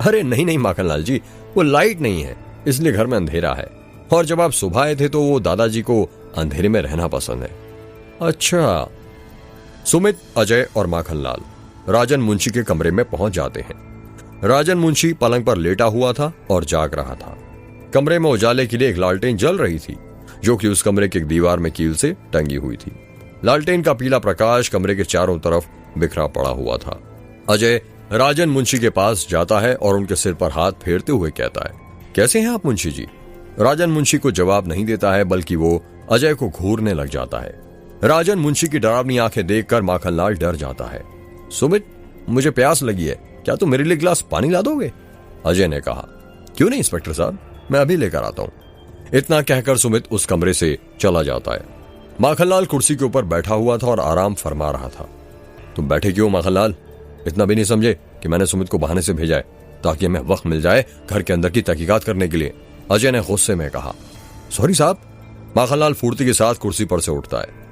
अरे नहीं नहीं माखनलाल जी, वो लाइट नहीं है इसलिए घर में अंधेरा है, और जब आप सुबह आए थे तो वो दादाजी को अंधेरे में रहना पसंद है। अच्छा। सुमित, अजय और माखनलाल राजन मुंशी के कमरे में पहुंच जाते हैं। राजन मुंशी पलंग पर लेटा हुआ था और जाग रहा था। कमरे में उजाले के लिए एक लालटेन जल रही थी जो कि उस कमरे की एक दीवार में कील से टंगी हुई थी। लालटेन का पीला प्रकाश कमरे के चारों तरफ बिखरा पड़ा हुआ था। अजय राजन मुंशी के पास जाता है और उनके सिर पर हाथ फेरते हुए कहता है, कैसे हैं आप मुंशी जी? राजन मुंशी को जवाब नहीं देता है बल्कि वो अजय को घूरने लग जाता है। राजन मुंशी की डरावनी आंखें देखकर माखनलाल डर जाता है। सुमित, मुझे प्यास लगी है, क्या तुम मेरे लिए गिलास पानी ला दोगे? अजय ने कहा। क्यों नहीं इंस्पेक्टर साहब, मैं अभी लेकर आता हूं। इतना कहकर सुमित उस कमरे से चला जाता है। माखनलाल कुर्सी के ऊपर बैठा हुआ था और आराम फरमा रहा था। तुम बैठे क्यों माखनलाल? इतना भी नहीं समझे कि मैंने सुमित को बहाने से भेजा है ताकि हमें वक्त मिल जाए घर के अंदर की तहकीकात करने के लिए? अजय ने गुस्से में कहा। सॉरी साहब। माखनलाल फुर्ती के साथ कुर्सी पर से उठता है।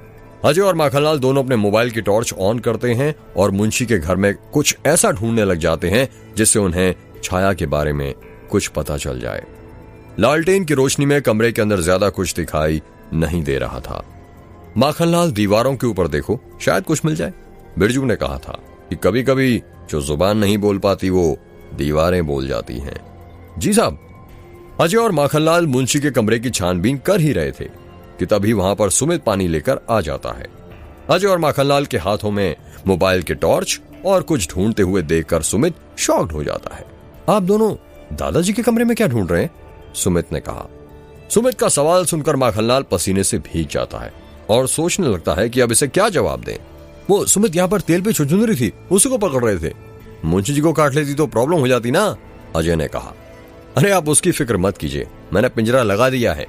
अजय और माखनलाल दोनों अपने मोबाइल की टॉर्च ऑन करते हैं और मुंशी के घर में कुछ ऐसा ढूंढने लग जाते हैं जिससे उन्हें छाया के बारे में कुछ पता चल जाए। लालटेन की रोशनी में कमरे के अंदर ज्यादा कुछ दिखाई नहीं दे रहा था। माखनलाल, दीवारों के ऊपर देखो, शायद कुछ मिल जाए। बिरजू ने कहा था कि कभी कभी जो जुबान नहीं बोल पाती वो दीवारें बोल जाती हैं। जी साहब। अजय और माखनलाल मुंशी के कमरे की छानबीन कर ही रहे थे कि तभी वहां पर सुमित पानी लेकर आ जाता है। अजय और माखनलाल के हाथों में मोबाइल के टॉर्च और कुछ ढूंढते हुए देखकर सुमित शॉक्ड हो जाता है। आप दोनों दादाजी के कमरे में क्या ढूंढ रहे हैं? सुमित ने कहा। सुमित का सवाल सुनकर माखनलाल पसीने से भीग जाता है और सोचने लगता है कि अब इसे क्या जवाब दें। वो सुमित यहाँ पर तेल पे छुछुंदरी थी, उसी को पकड़ रहे थे। मुंशी जी को काट लेती तो प्रॉब्लम हो जाती ना, अजय ने कहा। अरे आप उसकी फिक्र मत कीजिए, मैंने पिंजरा लगा दिया है,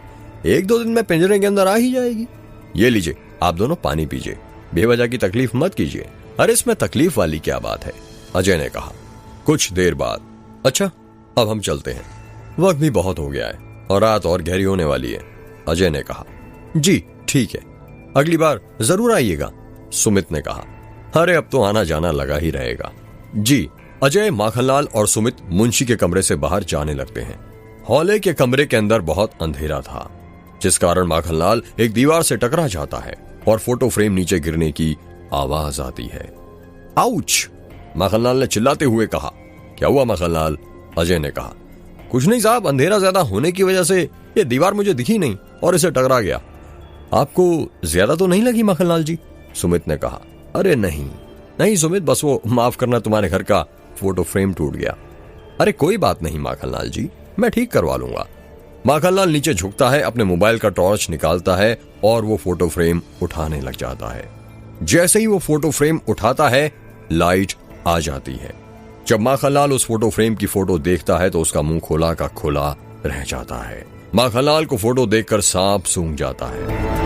1-2 दिन में पिंजरे के अंदर आ ही जाएगी। ये लीजिए, आप दोनों पानी पीजिए, बेवजह की तकलीफ मत कीजिए। अरे इसमें तकलीफ वाली क्या बात है, अजय ने कहा। कुछ देर बाद, अच्छा अब हम चलते हैं, वक्त भी बहुत हो गया है और रात और गहरी होने वाली है, अजय ने कहा। जी ठीक है, अगली बार जरूर आइएगा, सुमित ने कहा। अरे अब तो आना जाना लगा ही रहेगा। जी। अजय, माखनलाल और सुमित मुंशी के कमरे से बाहर जाने लगते हैं। हॉले के कमरे के अंदर बहुत अंधेरा था जिस कारण माखनलाल एक दीवार से टकरा जाता है और फोटो फ्रेम नीचे गिरने की आवाज आती है। आउच! माखनलाल ने चिल्लाते हुए कहा। क्या हुआ माखनलाल? अजय ने कहा। कुछ नहीं साहब, अंधेरा ज्यादा होने की वजह से ये दीवार मुझे दिखी नहीं और इसे टकरा गया। आपको ज्यादा तो नहीं लगी माखनलाल जी? सुमित ने कहा। अरे नहीं नहीं सुमित, बस वो माफ करना तुम्हारे घर का फोटो फ्रेम टूट गया। अरे कोई बात नहीं माखनलाल जी, मैं ठीक करवा लूंगा। माखनलाल नीचे झुकता है, अपने मोबाइल का टॉर्च निकालता है और वो फोटो फ्रेम उठाने लग जाता है। जैसे ही वो फोटो फ्रेम उठाता है, लाइट आ जाती है। जब माखनलाल उस फोटो फ्रेम की फोटो देखता है तो उसका मुंह खोला का खोला रह जाता है। माखनलाल को फोटो देखकर सांप सूंघ जाता है।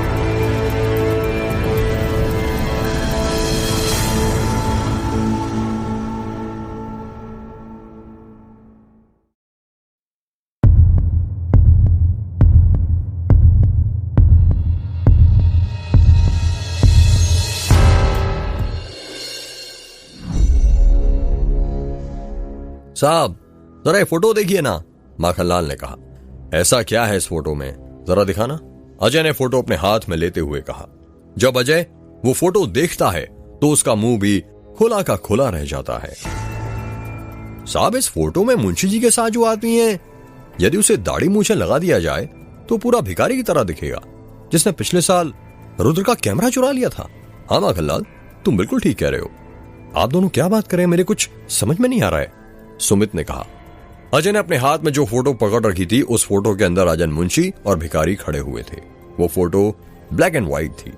साहब जरा ये फोटो देखिए ना, माखनलाल ने कहा। ऐसा क्या है इस फोटो में, जरा दिखाना, अजय ने फोटो अपने हाथ में लेते हुए कहा। जब अजय वो फोटो देखता है तो उसका मुंह भी खुला का खुला रह जाता है। साहब इस फोटो में मुंशी जी के साथ जो आदमी है, यदि उसे दाढ़ी मूछें लगा दिया जाए तो पूरा भिखारी की तरह दिखेगा जिसने पिछले साल रुद्र का कैमरा चुरा लिया था। हाँ माखनलाल, तुम बिल्कुल ठीक कह रहे हो। आप दोनों क्या बात करें, मेरे कुछ समझ में नहीं आ रहा है, सुमित ने कहा। अजय ने अपने हाथ में जो फोटो पकड़ रखी थी, उस फोटो के अंदर राजन मुंशी और भिखारी खड़े हुए थे। वो फोटो ब्लैक एंड व्हाइट थी।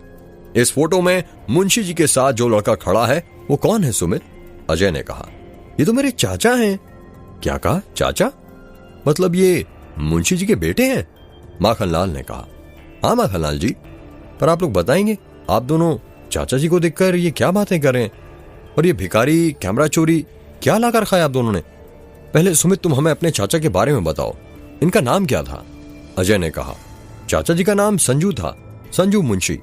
इस फोटो में मुंशी जी के साथ जो लड़का खड़ा है वो कौन है सुमित? अजय ने कहा। ये तो मेरे चाचा हैं। क्या कहा, चाचा? मतलब ये मुंशी जी के बेटे हैं? माखनलाल ने कहा। हाँ माखनलाल जी, पर आप लोग बताएंगे, आप दोनों चाचा जी को देखकर ये क्या बातें कर रहे हैं? और ये भिखारी कैमरा चोरी क्या लाकर खाया आप दोनों ने? पहले सुमित तुम हमें अपने चाचा के बारे में बताओ, इनका नाम क्या था? अजय ने कहा, चाचा जी का नाम संजू था, संजू मुंशी।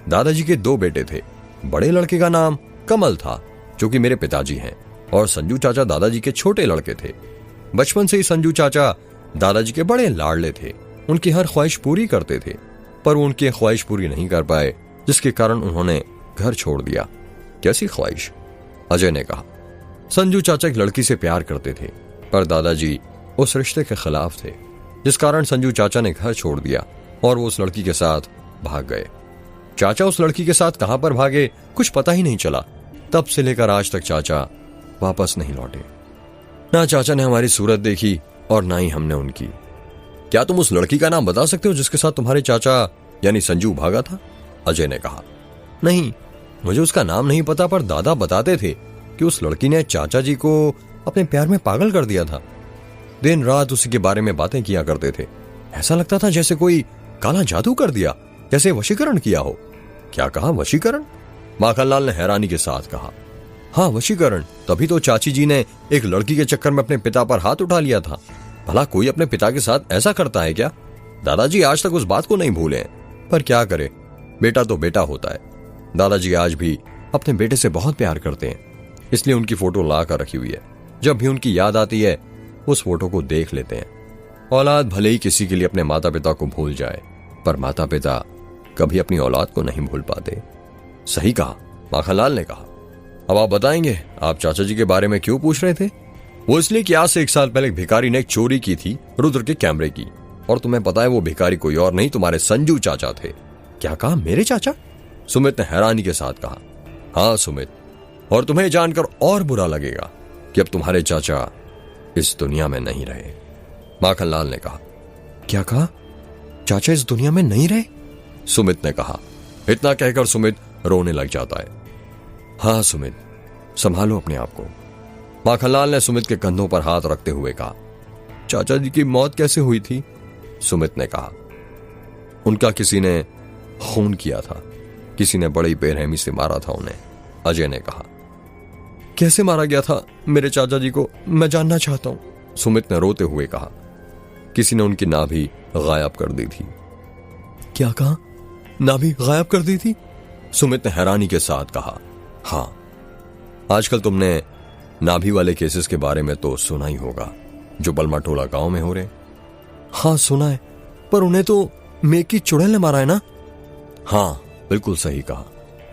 दादाजी के 2 बेटे थे। बड़े लड़के का नाम कमल था, जो कि मेरे पिताजी हैं, और संजू चाचा दादाजी के छोटे लड़के थे। बचपन से ही संजू चाचा दादाजी के बड़े लाडले थे। उनकी हर ख्वाहिश पूरी करते थे, पर वो उनकी ख्वाहिश पूरी नहीं कर पाए, जिसके कारण उन्होंने घर छोड़ दिया। कैसी ख्वाहिश? अजय ने कहा, संजू चाचा एक लड़की से प्यार करते थे, पर दादाजी उस रिश्ते के खिलाफ थे, जिस कारण संजू चाचा ने घर छोड़ दिया और वो उस लड़की के साथ भाग गए। चाचा उस लड़की के साथ कहां पर भागे कुछ पता ही नहीं चला। तब से लेकर आज तक चाचा वापस नहीं लौटे। ना चाचा ने हमारी सूरत देखी और ना ही हमने उनकी। क्या तुम उस लड़की का नाम बता सकते हो जिसके साथ तुम्हारे चाचा यानी संजू भागा था? अजय ने कहा, नहीं, मुझे उसका नाम नहीं पता, पर दादा बताते थे कि उस लड़की ने चाचा जी को अपने प्यार में पागल कर दिया था। दिन रात उसी के बारे में बातें किया करते थे। ऐसा लगता था जैसे कोई काला जादू कर दिया, जैसे वशीकरण किया हो। क्या कहा, वशीकरण? माखनलाल ने हैरानी के साथ कहा, हाँ वशीकरण। तभी तो चाची जी ने एक लड़की के चक्कर में अपने पिता पर हाथ उठा लिया था। भला कोई अपने पिता के साथ ऐसा करता है क्या? दादाजी आज तक उस बात को नहीं भूले हैं, पर क्या करे, बेटा तो बेटा होता है। दादाजी आज भी अपने बेटे से बहुत प्यार करते हैं, इसलिए उनकी फोटो ला कर रखी हुई है। जब भी उनकी याद आती है उस फोटो को देख लेते हैं। औलाद भले ही किसी के लिए अपने माता पिता को भूल जाए, पर माता पिता कभी अपनी औलाद को नहीं भूल पाते। सही कहा, माखनलाल ने कहा। अब आप बताएंगे, आप चाचा जी के बारे में क्यों पूछ रहे थे? वो इसलिए कि आज से 1 साल पहले एक भिखारी ने एक चोरी की थी रुद्र के कैमरे की, और तुम्हें पता है वो भिखारी कोई और नहीं, तुम्हारे संजू चाचा थे। क्या कहा, मेरे चाचा? सुमित ने हैरानी के साथ कहा, हाँ सुमित, और तुम्हें जानकर और बुरा लगेगा कि अब तुम्हारे चाचा इस दुनिया में नहीं रहे। माखनलाल ने कहा, क्या कहा, चाचा इस दुनिया में नहीं रहे? सुमित ने कहा। इतना कहकर सुमित रोने लग जाता है। हाँ सुमित, संभालो अपने आप को। माखनलाल ने सुमित के कंधों पर हाथ रखते हुए कहा, चाचा जी की मौत कैसे हुई थी? सुमित ने कहा, उनका किसी ने खून किया था, किसी ने बड़ी बेरहमी से मारा था उन्हें। अजय ने कहा, कैसे मारा गया था मेरे चाचा जी को, मैं जानना चाहता हूं। सुमित ने रोते हुए कहा, किसी ने उनकी नाभि गायब कर दी थी। क्या कहा, नाभि गायब कर दी थी? सुमित ने हैरानी के साथ कहा, हाँ। आजकल तुमने नाभि वाले केसेस के बारे में तो सुना ही होगा, जो बलमाटोला गांव में हो रहे। हाँ सुना है, पर उन्हें तो मेघ की चुड़ैल ने मारा है ना? हाँ बिल्कुल सही कहा,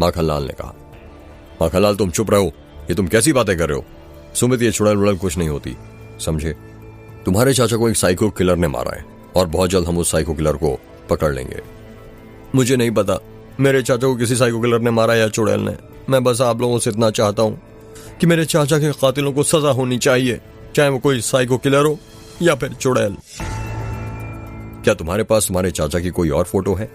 माखनलाल ने कहा। माखनलाल तुम चुप रहो, ये तुम कैसी बातें कर रहे हो? सुमित, ये चुड़ैल वुड़ैल कुछ नहीं होती, समझे? तुम्हारे चाचा को एक साइको किलर ने मारा है, और बहुत जल्द हम उस साइको किलर को पकड़ लेंगे। मुझे नहीं पता मेरे चाचा को किसी साइको किलर ने मारा या चुड़ैल ने। मैं बस आप लोगों से इतना चाहता हूं कि मेरे चाचा के कातिलों को सजा होनी चाहिए, चाहे वो कोई साइको किलर हो या फिर चुड़ैल। क्या तुम्हारे पास तुम्हारे चाचा की कोई और फोटो है?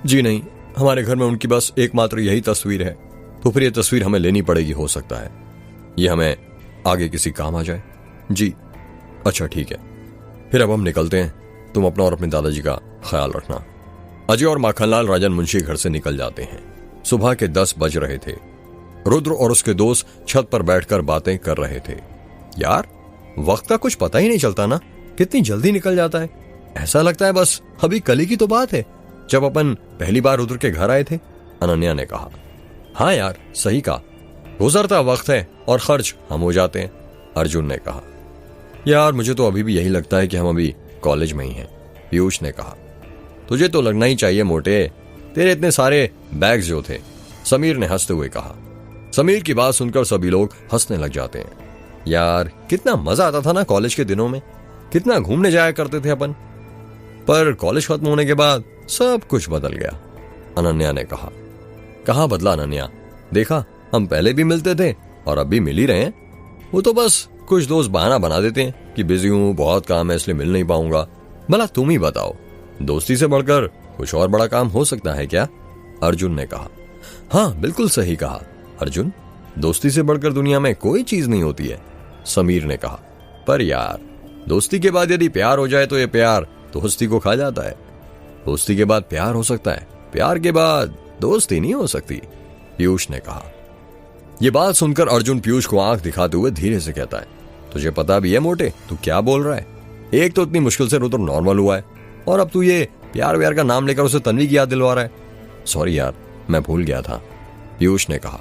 जी नहीं, हमारे घर में उनकी बस एकमात्र यही तस्वीर है। तो फिर ये तस्वीर हमें लेनी पड़ेगी, हो सकता है ये हमें आगे किसी काम आ जाए। जी अच्छा ठीक है, फिर अब हम निकलते हैं। तुम अपना और अपने दादाजी का ख्याल रखना। अजय और माखनलाल राजन मुंशी घर से निकल जाते हैं। सुबह के 10 बज रहे थे। रुद्र और उसके दोस्त छत पर बैठकर बातें कर रहे थे। यार, वक्त का कुछ पता ही नहीं चलता ना, कितनी जल्दी निकल जाता है। ऐसा लगता है बस अभी कल ही की तो बात है जब अपन पहली बार रुद्र के घर आए थे। अनन्या ने कहा, हाँ यार सही कहा, गुजरता वक्त है और खर्च हम हो जाते हैं। अर्जुन ने कहा, यार मुझे तो अभी भी यही लगता है कि हम अभी कॉलेज में ही हैं। पीयूष ने कहा, तुझे तो लगना ही चाहिए मोटे, तेरे इतने सारे बैग्स जो थे। समीर ने हंसते हुए कहा। समीर की बात सुनकर सभी लोग हंसने लग जाते हैं। यार कितना मजा आता था ना कॉलेज के दिनों में, कितना घूमने जाया करते थे अपन, पर कॉलेज खत्म होने के बाद सब कुछ बदल गया। अनन्या ने कहा, कहाँ बदला अनन्या? देखा, हम पहले भी मिलते थे और अब भी मिल ही रहे हैं। वो तो बस कुछ दोस्त बहाना बना देते हैं कि बिजी हूं, बहुत काम है इसलिए मिल नहीं पाऊंगा। भला तुम ही बताओ, दोस्ती से बढ़कर कुछ और बड़ा काम हो सकता है क्या? अर्जुन ने कहा। हाँ बिल्कुल सही कहा अर्जुन, दोस्ती से बढ़कर दुनिया में कोई चीज नहीं होती है। समीर ने कहा, पर यार दोस्ती के बाद यदि प्यार हो जाए तो ये प्यार दोस्ती को खा जाता है। दोस्ती के बाद प्यार हो सकता है, प्यार के बाद दोस्ती नहीं हो सकती। पीयूष ने कहा। यह बात सुनकर अर्जुन पीयूष को आंख दिखाते हुए धीरे से कहता है, तुझे पता भी है मोटे, तू क्या बोल रहा है? एक तो इतनी मुश्किल से रुद्र नॉर्मल हुआ है, और अब तू ये प्यार व्यार का नाम लेकर उसे तन्वी की याद दिलवा रहा है। सॉरी यार, मैं भूल गया था, पीयूष ने कहा।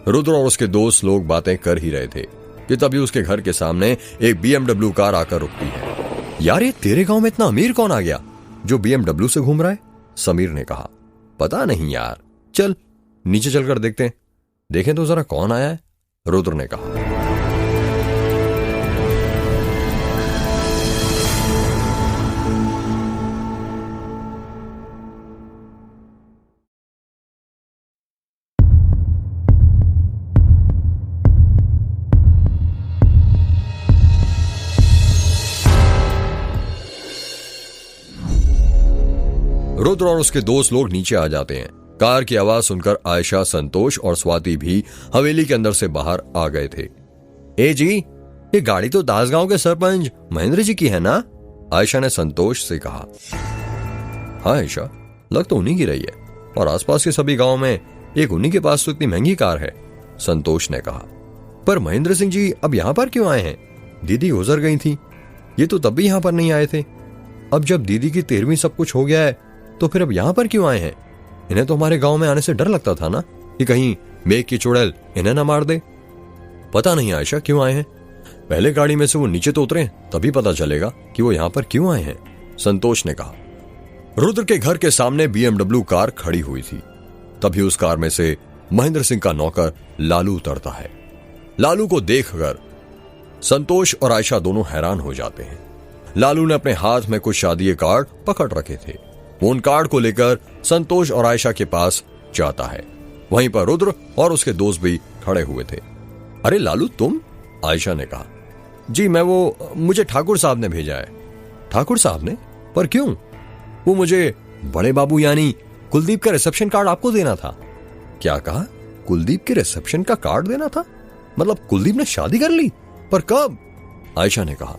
रुद्र और उसके दोस्त लोग बातें कर ही रहे थे कि तभी उसके घर के सामने एक BMW कार आकर रुकती है। यार, ये तेरे गांव में इतना अमीर कौन आ गया जो BMW से घूम रहा है? समीर ने कहा। पता नहीं यार, चल नीचे चलकर देखते हैं, देखें तो जरा कौन आया है, रुद्र ने कहा। रुद्र और उसके दोस्त लोग नीचे आ जाते हैं। कार की आवाज सुनकर आयशा, संतोष और स्वाति भी हवेली के अंदर से बाहर आ गए थे। ए जी, ये गाड़ी तो दासगांव के सरपंच महेंद्र जी की है ना? आयशा ने संतोष से कहा। हाँ आयशा, लग तो उन्हीं की रही है, और आसपास के सभी गांव में एक उन्हीं के पास तो इतनी महंगी कार है, संतोष ने कहा। पर महेंद्र सिंह जी अब यहां पर क्यों आए हैं? दीदी गुजर गई थी, ये तो तब भी यहां पर नहीं आए थे। अब जब दीदी की 13वीं सब कुछ हो गया है तो फिर अब यहां पर क्यों आए हैं? इन्हें तो हमारे गांव में आने से डर लगता था ना, कि कहीं मेघ की चुड़ैल इन्हें ना मार दे। पता नहीं आयशा क्यों आए हैं, पहले गाड़ी में से वो नीचे तो उतरे, तभी पता चलेगा कि वो यहां पर क्यों आए हैं, संतोष ने कहा। रुद्र के घर के सामने BMW कार खड़ी हुई थी। तभी उस कार में से महेंद्र सिंह का नौकर लालू उतरता है। लालू को देखकर संतोष और आयशा दोनों हैरान हो जाते हैं। लालू ने अपने हाथ में कुछ शादी कार्ड पकड़ रखे थे। वो उन कार्ड को लेकर संतोष और आयशा के पास जाता है। वहीं पर रुद्र और उसके दोस्त भी खड़े हुए थे। अरे लालू तुम? आयशा ने कहा। जी मैं मुझे ठाकुर साहब ने भेजा है। ठाकुर साहब ने? पर क्यों? वो मुझे बड़े बाबू यानी कुलदीप का रिसेप्शन कार्ड आपको देना था। क्या कहा? कुलदीप के रिसेप्शन का कार्ड देना था? मतलब कुलदीप ने शादी कर ली? पर कब? आयशा ने कहा।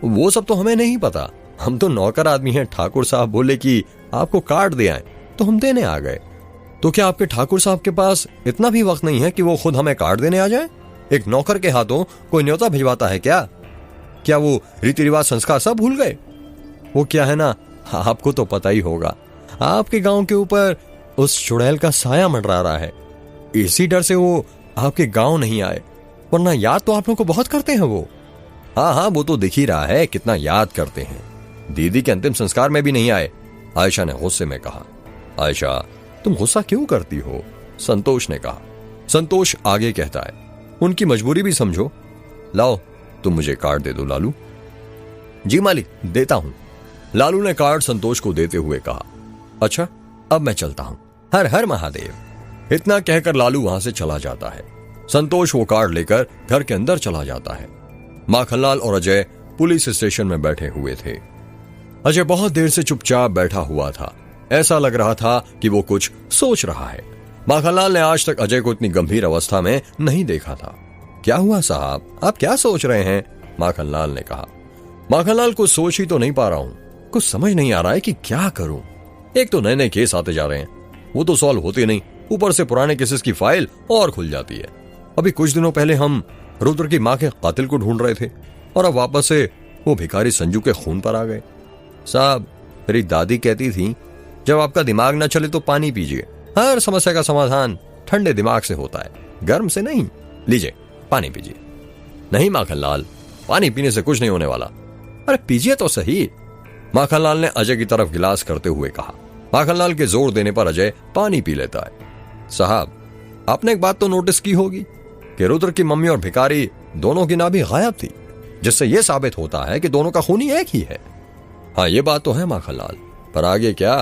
वो सब तो हमें नहीं पता, हम तो नौकर आदमी हैं। ठाकुर साहब बोले कि आपको कार्ड दे आए तो हम देने आ गए। तो क्या आपके ठाकुर साहब के पास इतना भी वक्त नहीं है कि वो खुद हमें कार्ड देने आ जाए? एक नौकर के हाथों कोई न्योता भिजवाता है क्या? क्या वो रीति रिवाज संस्कार सब भूल गए? वो क्या है ना, आपको तो पता ही होगा, आपके गांव के ऊपर उस चुड़ैल का साया मंडरा रहा है। इसी डर से वो आपके गांव नहीं आए, वरना याद तो आप लोगों को बहुत करते हैं वो। हाँ वो तो दिख ही रहा है कितना याद करते हैं। दीदी के अंतिम संस्कार में भी नहीं आए, आयशा ने गुस्से में कहा। आयशा तुम गुस्सा क्यों करती हो? संतोष ने कहा। संतोष आगे कहता है, उनकी मजबूरी भी समझो। लाओ तुम मुझे कार्ड दे दो लालू। जी मालिक, देता हूं, लालू ने कार्ड संतोष को देते हुए कहा। अच्छा अब मैं चलता हूं, हर हर महादेव। इतना कहकर लालू वहां से चला जाता है। संतोष वो कार्ड लेकर घर के अंदर चला जाता है। माखनलाल और अजय पुलिस स्टेशन में बैठे हुए थे। अजय बहुत देर से चुपचाप बैठा हुआ था, ऐसा लग रहा था कि वो कुछ सोच रहा है। माखनलाल ने आज तक अजय को इतनी गंभीर अवस्था में नहीं देखा था। क्या हुआ साहब, आप क्या सोच रहे हैं? माखनलाल ने कहा। माखनलाल कुछ सोच ही तो नहीं पा रहा हूं, कुछ समझ नहीं आ रहा है कि क्या करूं। एक तो नए नए केस आते जा रहे हैं, वो तो सॉल्व होते नहीं, ऊपर से पुराने केसेस की फाइल और खुल जाती है। अभी कुछ दिनों पहले हम रुद्र की मां के कातिल को ढूंढ रहे थे, और अब वापस से वो भिखारी संजू के खून पर आ गए। साहब मेरी दादी कहती थी, जब आपका दिमाग ना चले तो पानी पीजिए, हर समस्या का समाधान ठंडे दिमाग से होता है, गर्म से नहीं। लीजिए पानी पीजिए। नहीं माखनलाल, पानी पीने से कुछ नहीं होने वाला। अरे पीजिए तो सही, माखनलाल ने अजय की तरफ गिलास करते हुए कहा। माखनलाल के जोर देने पर अजय पानी पी लेता है। साहब आपने एक बात तो नोटिस की होगी कि रुद्र की मम्मी और भिखारी दोनों की नाभि गायब थी, जिससे यह साबित होता है कि दोनों का खूनी एक ही है। हाँ ये बात तो है माखनलाल, पर आगे क्या?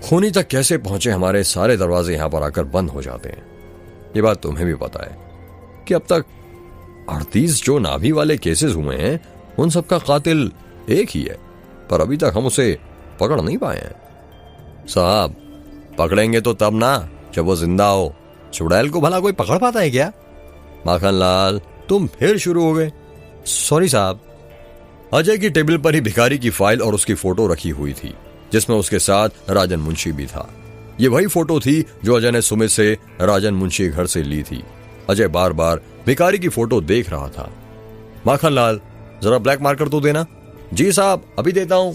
खूनी तक कैसे पहुंचे, हमारे सारे दरवाजे यहां पर आकर बंद हो जाते हैं। ये बात तुम्हें भी पता है कि अब तक 38 जो नाभि वाले केसेस हुए हैं, उन सबका कातिल एक ही है, पर अभी तक हम उसे पकड़ नहीं पाए हैं। साहब पकड़ेंगे तो तब ना जब वो जिंदा हो, चुड़ैल को भला कोई पकड़ पाता है क्या? माखनलाल तुम फिर शुरू हो गए। सॉरी साहब। अजय की टेबल पर ही भिखारी की फाइल और उसकी फोटो रखी हुई थी, जिसमें उसके साथ राजन मुंशी भी था। ये वही फोटो थी जो अजय ने सुमित से राजन मुंशी घर से ली थी। अजय बार बार भिखारी की फोटो देख रहा था। माखनलाल, जरा ब्लैक मार्कर तो देना। जी साहब, अभी देता हूं।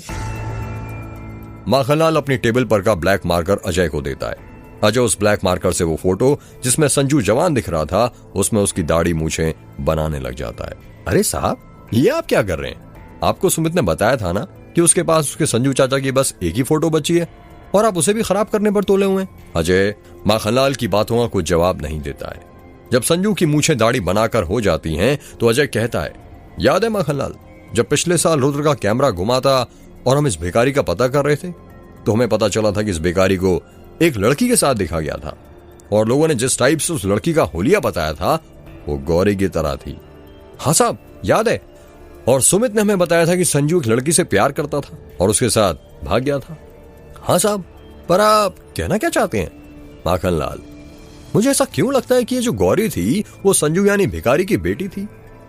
माखनलाल अपनी टेबल पर का ब्लैक मार्कर अजय को देता है। अजय उस ब्लैक मार्कर से वो फोटो जिसमें संजू जवान दिख रहा था, उसमें उसकी दाढ़ी मूछें बनाने लग जाता है। अरे साहब, ये आप क्या कर रहे हैं? आपको सुमित ने बताया था ना कि उसके पास उसके संजू चाचा की बस एक ही फोटो बची है और आप उसे भी खराब करने पर तोले हुए हैं। अजय माखनलाल की बातों का कुछ जवाब नहीं देता है। जब संजू की मूछें दाढ़ी बनाकर हो जाती हैं तो अजय कहता है, याद है माखनलाल, जब पिछले साल रुद्र का कैमरा घुमा था और हम इस भिखारी का पता कर रहे थे तो हमें पता चला था कि इस भिखारी को एक लड़की के साथ देखा गया था और लोगों ने जिस टाइप से उस लड़की का हुलिया बताया था वो गौरी की तरह थी। हाँ साहब, याद है। और सुमित ने हमें बताया था कि संजू एक लड़की से प्यार करता था और उसके साथ भाग गया था। हाँ साहब, पर आप कहना क्या चाहते हैं? माखनलाल, मुझे ऐसा क्यों लगता है कि ये जो गौरी थी वो संजू यानी भिखारी की बेटी थी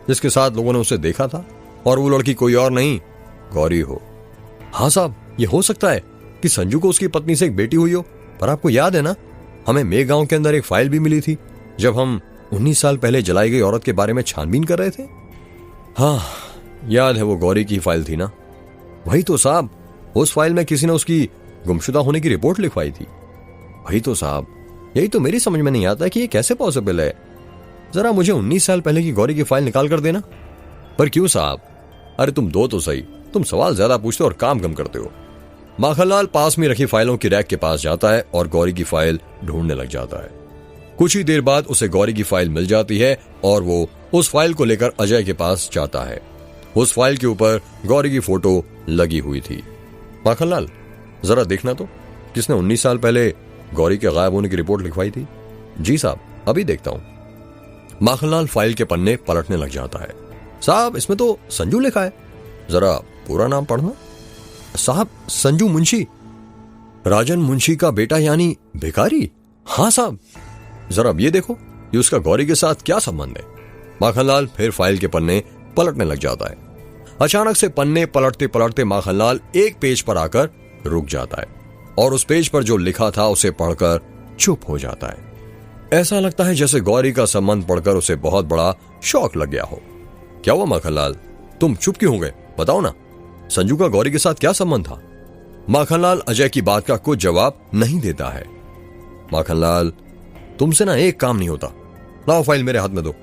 जिसके साथ लोगों ने उसे देखा था और वो लड़की कोई और नहीं गौरी हो। हाँ साहब, ये हो सकता है कि संजू को उसकी पत्नी से एक बेटी हुई हो, पर आपको याद है ना, हमें मेघ गांव के अंदर एक फाइल भी मिली थी जब हम 19 साल पहले जलाई गई औरत के बारे में छानबीन कर रहे थे। हाँ याद है, वो गौरी की फाइल थी ना। वही तो साहब, उस फाइल में किसी ने उसकी गुमशुदा होने की रिपोर्ट लिखवाई थी। वही तो साहब, यही तो मेरी समझ में नहीं आता कि ये कैसे पॉसिबल है। जरा मुझे 19 साल पहले की गौरी की फाइल निकाल कर देना। पर क्यों साहब? अरे तुम दो तो सही, तुम सवाल ज्यादा पूछते हो और काम कम करते हो। माखनलाल पास में रखी फाइलों की रैक के पास जाता है और गौरी की फाइल ढूंढने लग जाता है। कुछ ही देर बाद उसे गौरी की फाइल मिल जाती है और वो उस फाइल को लेकर अजय के पास जाता है। उस फाइल के ऊपर गौरी की फोटो लगी हुई थी। माखनलाल, जरा देखना तो, किसने 19 साल पहले गौरी के गायब होने की रिपोर्ट लिखवाई थी? जी साहब, अभी देखता हूं। माखनलाल फाइल के पन्ने पलटने लग जाता है। साहब, इसमें तो संजू लिखा है, जरा पूरा नाम पढ़ना। साहब, संजू मुंशी, राजन मुंशी का बेटा यानी भिखारी। हाँ साहब। जरा अब ये देखो, ये उसका गौरी के साथ क्या संबंध है? माखनलाल फिर फाइल के पन्ने पलटने लग जाता है। अचानक से पन्ने पलटते पलटते माखनलाल एक पेज पर आकर रुक जाता है और उस पेज पर जो लिखा था उसे पढ़कर चुप हो जाता है। ऐसा लगता है जैसे गौरी का संबंध पढ़कर उसे बहुत बड़ा शौक लग गया हो। क्या हुआ माखनलाल, तुम चुप क्यों हो गए? बताओ ना, संजू का गौरी के साथ क्या संबंध था? माखनलाल अजय की बात का कुछ जवाब नहीं देता है। माखनलाल, तुमसे ना एक काम नहीं होता, लाओ फाइल मेरे हाथ में दो।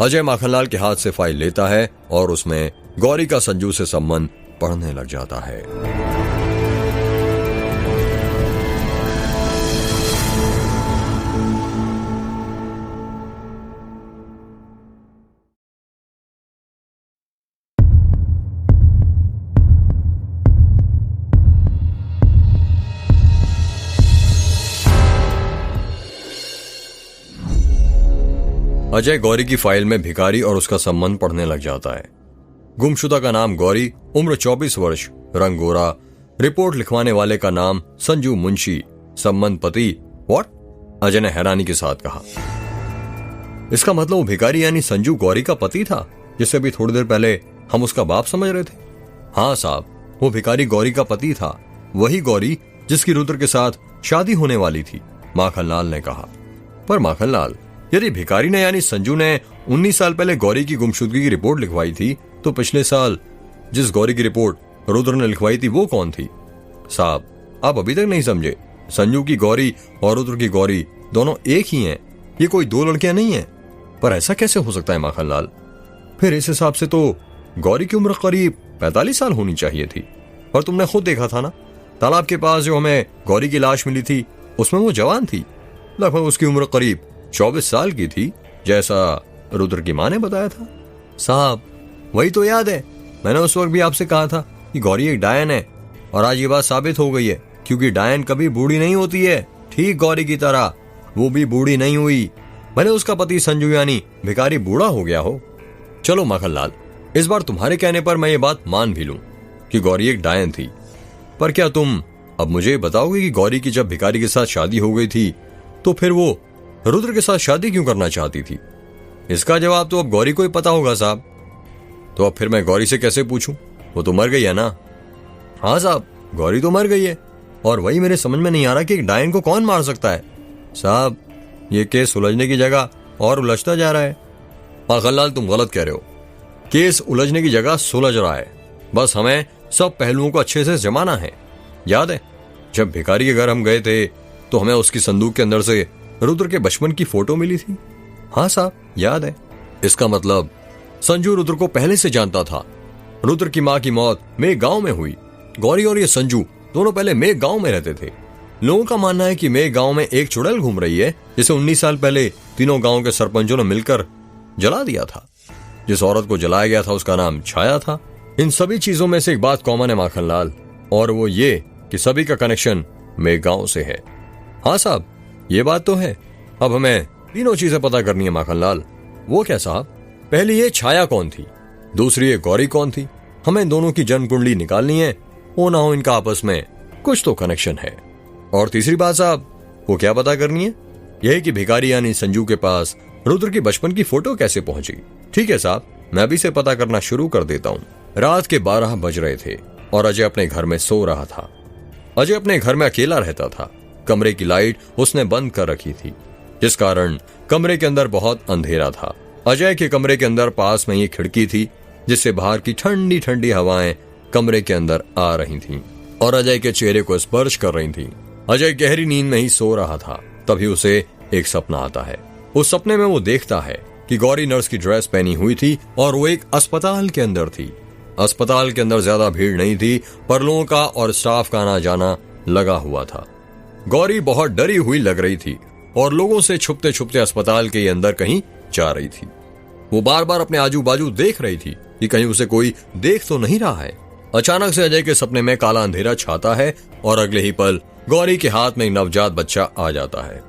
अजय माखनलाल के हाथ से फाइल लेता है और उसमें गौरी का संजू से संबंध पढ़ने लग जाता है। अजय गौरी की फाइल में भिखारी और उसका संबंध पढ़ने लग जाता है। गुमशुदा का नाम गौरी, उम्र 24 वर्ष, रंग गोरा, रिपोर्ट लिखवाने वाले का नाम संजू मुंशी, संबंध पति। व्हाट? अजय ने हैरानी के साथ कहा। इसका मतलब वो भिखारी यानी संजू गौरी का पति था, जिसे भी थोड़ी देर पहले हम उसका बाप समझ रहे थे। हाँ साहब, वो भिखारी गौरी का पति था, वही गौरी जिसकी रुद्र के साथ शादी होने वाली थी, माखनलाल ने कहा। पर माखनलाल, यदि भिखारी ने यानी संजू ने 19 साल पहले गौरी की गुमशुदगी की रिपोर्ट लिखवाई थी तो पिछले साल जिस गौरी की रिपोर्ट रुद्र ने लिखवाई थी वो कौन थी? साहब, आप अभी तक नहीं समझे। संजू की गौरी और रुद्र की गौरी दोनों एक ही हैं, ये कोई दो लड़कियां नहीं हैं। पर ऐसा कैसे हो सकता है माखनलाल? फिर इस हिसाब से तो गौरी की उम्र करीब 45 साल होनी चाहिए थी। और तुमने खुद देखा था ना, तालाब के पास जो हमें गौरी की लाश मिली थी उसमें वो जवान थी, लगभग उसकी उम्र करीब 24 साल की थी, जैसा रुद्र की मां ने बताया था। साहब, वही तो याद है, मैंने उस वक्त भी आपसे कहा था कि गौरी एक डायन है और आज ये बात साबित हो गई है, क्योंकि डायन कभी बूढ़ी नहीं होती है, ठीक गौरी की तरह वो भी बूढ़ी नहीं हुई। मैंने उसका पति संजू यानी भिखारी बूढ़ा हो गया हो। चलो माखनलाल, इस बार तुम्हारे कहने पर मैं ये बात मान भी लूं कि गौरी एक डायन थी, पर क्या तुम अब मुझे बताओगे कि गौरी की जब भिखारी के साथ शादी हो गई थी तो फिर वो रुद्र के साथ शादी क्यों करना चाहती थी? इसका जवाब तो अब गौरी को ही पता होगा साहब। तो अब फिर मैं गौरी से कैसे पूछूं? वो तो मर गई है ना। हाँ साहब, गौरी तो मर गई है और वही मेरे समझ में नहीं आ रहा कि एक डायन को कौन मार सकता है। साहब, ये केस सुलझने की जगह और उलझता जा रहा है। माखनलाल, तुम गलत कह रहे हो। केस उलझने की जगह सुलझ रहा है। बस हमें सब पहलुओं को अच्छे से जमाना है। याद है जब भिखारी के घर हम गए थे तो हमें उसकी संदूक के अंदर से रुद्र के बचपन की फोटो मिली थी? हाँ साहब, याद है। इसका मतलब संजू रुद्र को पहले से जानता था। रुद्र की मां की मौत मेघ गांव में हुई। गौरी और ये संजू दोनों पहले मेघ गांव में रहते थे। लोगों का मानना है कि मेघ गांव में एक चुड़ैल घूम रही है जिसे 19 साल पहले तीनों गांव के सरपंचों ने मिलकर जला दिया था। जिस औरत को जलाया गया था उसका नाम छाया था। इन सभी चीजों में से एक बात कॉमन है माखनलाल, और वो ये कि सभी का कनेक्शन मेघ गांव से है। हाँ साहब, ये बात तो है। अब हमें तीनों चीजें पता करनी है माखनलाल। वो क्या साहब? पहली ये छाया कौन थी, दूसरी ये गौरी कौन थी। हमें दोनों की जन्म कुंडली निकालनी है, हो ना हो इनका आपस में कुछ तो कनेक्शन है। और तीसरी बात साहब, वो क्या पता करनी है? यह कि भिखारी यानी संजू के पास रुद्र की बचपन की फोटो कैसे पहुंची। ठीक है साहब, मैं अभी से पता करना शुरू कर देता हूँ। रात के 12 बज रहे थे और अजय अपने घर में सो रहा था। अजय अपने घर में अकेला रहता था। कमरे की लाइट उसने बंद कर रखी थी, जिस कारण कमरे के अंदर बहुत अंधेरा था। अजय के कमरे के अंदर पास में ही खिड़की थी, जिससे बाहर की ठंडी ठंडी हवाएं कमरे के अंदर आ रही थीं और अजय के चेहरे को स्पर्श कर रही थीं। अजय गहरी नींद में ही सो रहा था। तभी उसे एक सपना आता है। उस सपने में वो देखता है कि गौरी नर्स की ड्रेस पहनी हुई थी और वो एक अस्पताल के अंदर थी। अस्पताल के अंदर ज्यादा भीड़ नहीं थी, पर लोगों का और स्टाफ का आना जाना लगा हुआ था। गौरी बहुत डरी हुई लग रही थी और लोगों से छुपते छुपते अस्पताल के अंदर कहीं जा रही थी। वो बार बार अपने आजू बाजू देख रही थी कि कहीं उसे कोई देख तो नहीं रहा है। अचानक से अजय के सपने में काला अंधेरा छाता है और अगले ही पल गौरी के हाथ में एक नवजात बच्चा आ जाता है।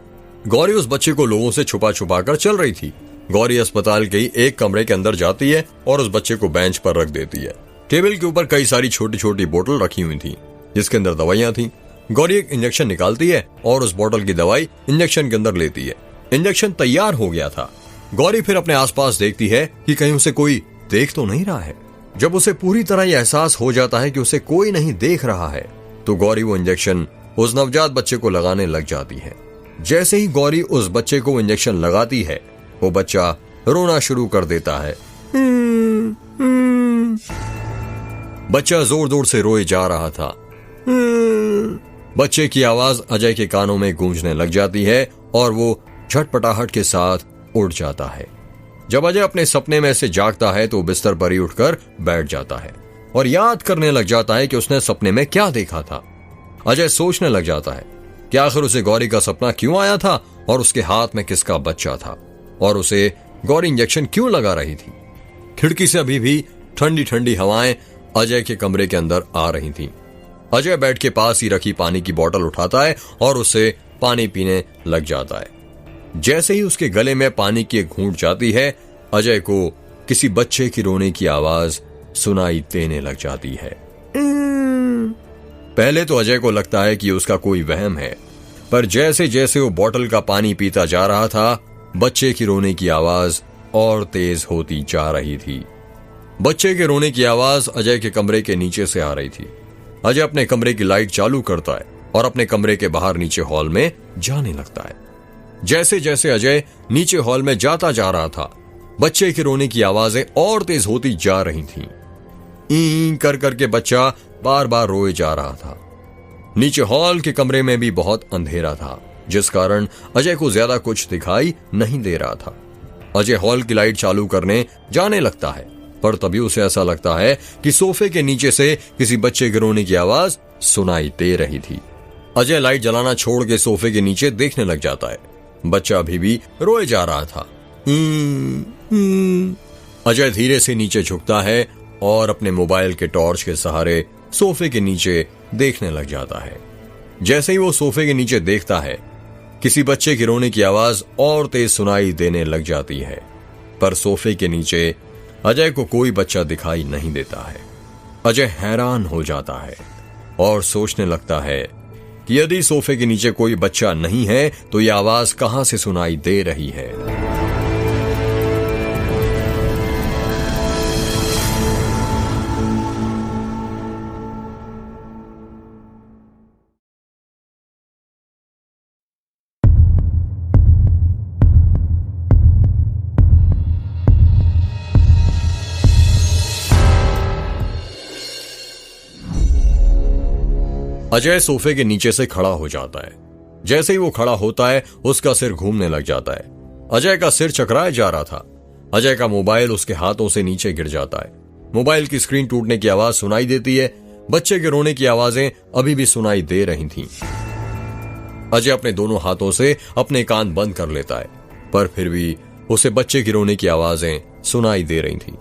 गौरी उस बच्चे को लोगों से छुपा छुपा कर चल रही थी। गौरी अस्पताल के ही एक कमरे के अंदर जाती है और उस बच्चे को बेंच पर रख देती है। टेबल के ऊपर कई सारी छोटी छोटी बोतल रखी हुई थी, जिसके अंदर दवाइयां थी। गौरी एक इंजेक्शन निकालती है और उस बोतल की दवाई इंजेक्शन के अंदर लेती है। इंजेक्शन तैयार हो गया था। गौरी फिर अपने आसपास देखती है कि कहीं उसे कोई देख तो नहीं रहा है। जब उसे पूरी तरह यह एहसास हो जाता है कि उसे कोई नहीं देख रहा है, तो गौरी वो इंजेक्शन उस नवजात बच्चे को लगाने लग जाती है। जैसे ही गौरी उस बच्चे को इंजेक्शन लगाती है, वो बच्चा रोना शुरू कर देता है। बच्चा जोर जोर से रोए जा रहा था। बच्चे की आवाज अजय के कानों में गूंजने लग जाती है और वो झटपटाहट के साथ उठ जाता है। जब अजय अपने सपने में से जागता है तो बिस्तर पर ही उठकर बैठ जाता है और याद करने लग जाता है कि उसने सपने में क्या देखा था। अजय सोचने लग जाता है कि आखिर उसे गौरी का सपना क्यों आया था और उसके हाथ में किसका बच्चा था और उसे गौरी इंजेक्शन क्यों लगा रही थी। खिड़की से अभी भी ठंडी ठंडी हवाएं अजय के कमरे के अंदर आ रही थीं। अजय बेड के पास ही रखी पानी की बोतल उठाता है और उससे पानी पीने लग जाता है। जैसे ही उसके गले में पानी की एक घूंट जाती है, अजय को किसी बच्चे की रोने की आवाज सुनाई देने लग जाती है। पहले तो अजय को लगता है कि उसका कोई वहम है, पर जैसे जैसे वो बोतल का पानी पीता जा रहा था, बच्चे की रोने की आवाज और तेज होती जा रही थी। बच्चे के रोने की आवाज अजय के कमरे के नीचे से आ रही थी। अजय अपने कमरे की लाइट चालू करता है और अपने कमरे के बाहर नीचे हॉल में जाने लगता है। जैसे जैसे अजय नीचे हॉल में जाता जा रहा था, बच्चे के रोने की आवाजें और तेज होती जा रही थीं। ई कर करके बच्चा बार बार रोए जा रहा था। नीचे हॉल के कमरे में भी बहुत अंधेरा था, जिस कारण अजय को ज्यादा कुछ दिखाई नहीं दे रहा था। अजय हॉल की लाइट चालू करने जाने लगता है, पर तभी उसे ऐसा लगता है कि सोफे के नीचे से किसी बच्चे के रोने की आवाज सुनाई दे रही थी। अजय लाइट जलाना छोड़ के सोफे के नीचे देखने लग जाता है। बच्चा अभी भी रोए जा रहा था। अजय धीरे से नीचे झुकता है और अपने मोबाइल के टॉर्च के सहारे सोफे के नीचे देखने लग जाता है। जैसे ही वो सोफे के नीचे देखता है, किसी बच्चे के रोने की आवाज और तेज सुनाई देने लग जाती है, पर सोफे के नीचे अजय को कोई बच्चा दिखाई नहीं देता है। अजय हैरान हो जाता है और सोचने लगता है कि यदि सोफे के नीचे कोई बच्चा नहीं है तो यह आवाज कहां से सुनाई दे रही है। अजय सोफे के नीचे से खड़ा हो जाता है। जैसे ही वो खड़ा होता है उसका सिर घूमने लग जाता है। अजय का सिर चकराए जा रहा था। अजय का मोबाइल उसके हाथों से नीचे गिर जाता है। मोबाइल की स्क्रीन टूटने की आवाज सुनाई देती है। बच्चे के रोने की आवाजें अभी भी सुनाई दे रही थीं। अजय अपने दोनों हाथों से अपने कान बंद कर लेता है, पर फिर भी उसे बच्चे के रोने की आवाजें सुनाई दे रही थीं।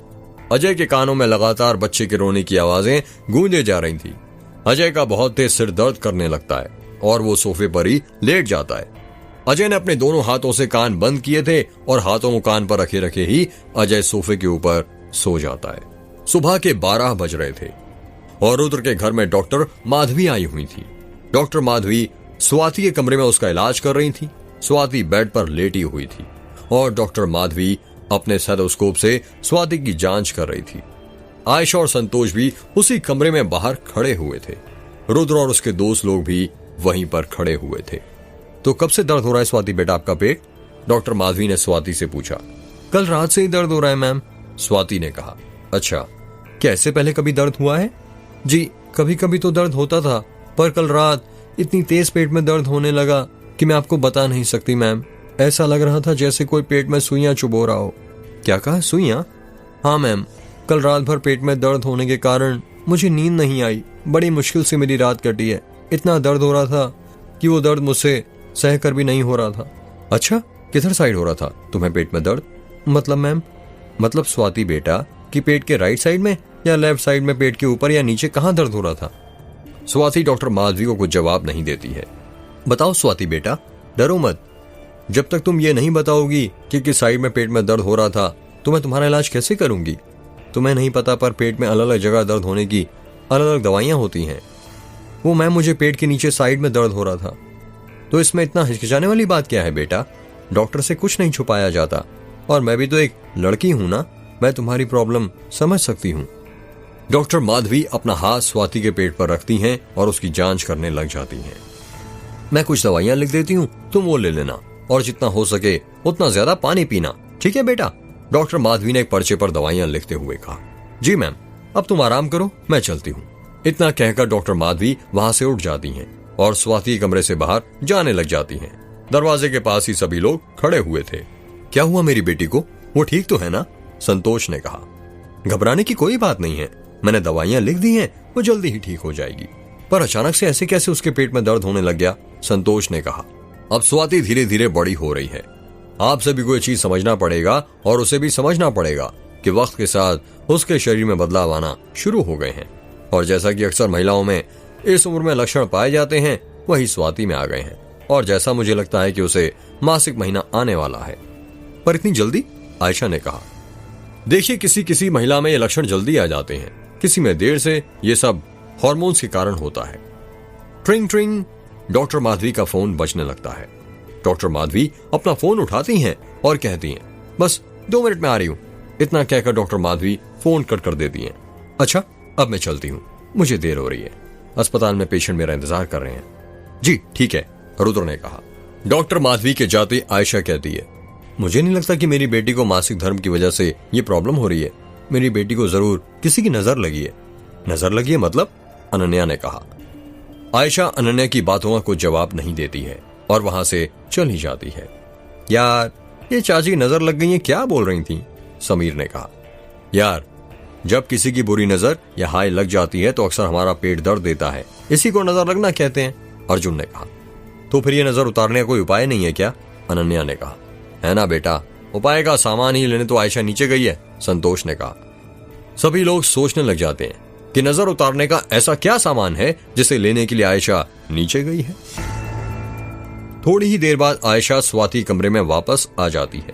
अजय के कानों में लगातार बच्चे के रोने की आवाजें गूंजे जा रही थीं। अजय का बहुत तेज सिर दर्द करने लगता है और वो सोफे पर ही लेट जाता है। अजय ने अपने दोनों हाथों से कान बंद किए थे और हाथों को कान पर रखे रखे ही अजय सोफे के ऊपर सो जाता है। सुबह के 12 बज रहे थे और रुद्र के घर में डॉक्टर माधवी आई हुई थी। डॉक्टर माधवी स्वाति के कमरे में उसका इलाज कर रही थी। स्वाति बेड पर लेटी हुई थी और डॉक्टर माधवी अपने स्टेथोस्कोप से स्वाति की जांच कर रही थी। आयशा और संतोष भी उसी कमरे में बाहर खड़े हुए थे। रुद्र और उसके दोस्त लोग भी वहीं पर खड़े हुए थे। तो कब से दर्द हो रहा है स्वाति बेटा आपका पेट? डॉक्टर माधवी ने स्वाति से पूछा। कल रात से ही दर्द हो रहा है मैम, स्वाति ने कहा। अच्छा, क्या इससे पहले कभी दर्द हुआ है? जी कभी कभी तो दर्द होता था, पर कल रात इतनी तेज पेट में दर्द होने लगा कि मैं आपको बता नहीं सकती मैम। ऐसा लग रहा था जैसे कोई पेट में सुइयां चुभो रहा हो। क्या कहा, सुइयां? हाँ मैम, कल रात भर पेट में दर्द होने के कारण मुझे नींद नहीं आई। बड़ी मुश्किल से मेरी रात कटी है। इतना दर्द हो रहा था कि वो दर्द मुझसे सह कर भी नहीं हो रहा था। अच्छा, किधर साइड हो रहा था तुम्हें पेट में दर्द? मतलब मैम? मतलब स्वाति बेटा कि पेट के राइट साइड में या लेफ्ट साइड में, पेट के ऊपर या नीचे, कहां दर्द हो रहा था? स्वाति डॉक्टर माधवी को कुछ जवाब नहीं देती है। बताओ स्वाति बेटा, डरो मत। जब तक तुम ये नहीं बताओगी कि किस साइड में पेट में दर्द हो रहा था तो मैं तुम्हारा इलाज कैसे करूंगी? तुम्हें नहीं पता, पर पेट में अलग अलग जगह दर्द होने की अलग अलग दवाइयां होती हैं। वो मैम मुझे पेट के नीचे साइड में दर्द हो रहा था। तो इसमें इतना हिचकिचाने वाली बात क्या है बेटा? डॉक्टर से कुछ नहीं छुपाया जाता, और मैं भी तो एक लड़की हूं ना, मैं तुम्हारी प्रॉब्लम समझ सकती हूं। डॉक्टर माधवी अपना हाथ स्वाति के पेट पर रखती हैं और उसकी जांच करने लग जाती हैं। मैं कुछ दवाइयां लिख देती हूं, तुम वो ले लेना, और जितना हो सके उतना ज्यादा पानी पीना, ठीक है बेटा? डॉक्टर माधवी ने एक पर्चे पर दवाइयां लिखते हुए कहा। जी मैम, अब तुम आराम करो, मैं चलती हूँ। इतना कहकर डॉक्टर माधवी वहां से उठ जाती हैं और स्वाति कमरे से बाहर जाने लग जाती हैं। दरवाजे के पास ही सभी लोग खड़े हुए थे। क्या हुआ मेरी बेटी को? वो ठीक तो है ना? संतोष ने कहा। घबराने की कोई बात नहीं है, मैंने दवाइयां लिख दी हैं, वो जल्दी ही ठीक हो जाएगी। पर अचानक से ऐसे कैसे उसके पेट में दर्द होने लग गया? संतोष ने कहा। अब स्वाति धीरे धीरे बड़ी हो रही है। आप सभी को ये चीज समझना पड़ेगा और उसे भी समझना पड़ेगा कि वक्त के साथ उसके शरीर में बदलाव आना शुरू हो गए हैं, और जैसा कि अक्सर महिलाओं में इस उम्र में लक्षण पाए जाते हैं, वही स्वाति में आ गए हैं। और जैसा मुझे लगता है कि उसे मासिक महीना आने वाला है। पर इतनी जल्दी? आयशा ने कहा। देखिए, किसी किसी महिला में ये लक्षण जल्दी आ जाते हैं, किसी में देर से। ये सब हार्मोन्स के कारण होता है। ट्रिंग ट्रिंग, डॉक्टर माधवी का फोन बजने लगता है। डॉक्टर माधवी अपना फोन उठाती हैं और कहती हैं, बस 2 मिनट में आ रही हूं। इतना कहकर डॉक्टर माधवी फोन कट कर देती हैं। अच्छा, अब मैं चलती हूं, मुझे देर हो रही है। अस्पताल में पेशेंट मेरा इंतजार कर रहे हैं। जी ठीक है, रुद्र ने कहा। डॉक्टर माधवी के जाते आयशा कहती है, मुझे नहीं लगता कि मेरी बेटी को मासिक धर्म की वजह से ये प्रॉब्लम हो रही है। मेरी बेटी को जरूर किसी की नजर लगी है। नजर लगी है मतलब? अनन्या ने कहा। आयशा अनन्या की बातों का कुछ जवाब नहीं देती है और वहां से चली जाती है। यार, ये चाची की नजर लग गई है, क्या बोल रही थी? समीर ने कहा। यार, जब किसी की बुरी नजर या हाय लग जाती है तो अक्सर हमारा पेट दर्द देता है, इसी को नजर लगना कहते हैं, अर्जुन ने कहा। तो फिर ये नजर उतारने का कोई उपाय नहीं है क्या? अनन्या ने कहा। है ना बेटा, उपाय का सामान ही लेने तो आयशा नीचे गई है, संतोष ने कहा। सभी लोग सोचने लग जाते हैं कि नजर उतारने का ऐसा क्या सामान है जिसे लेने के लिए आयशा नीचे गई है। थोड़ी ही देर बाद आयशा स्वाति कमरे में वापस आ जाती है।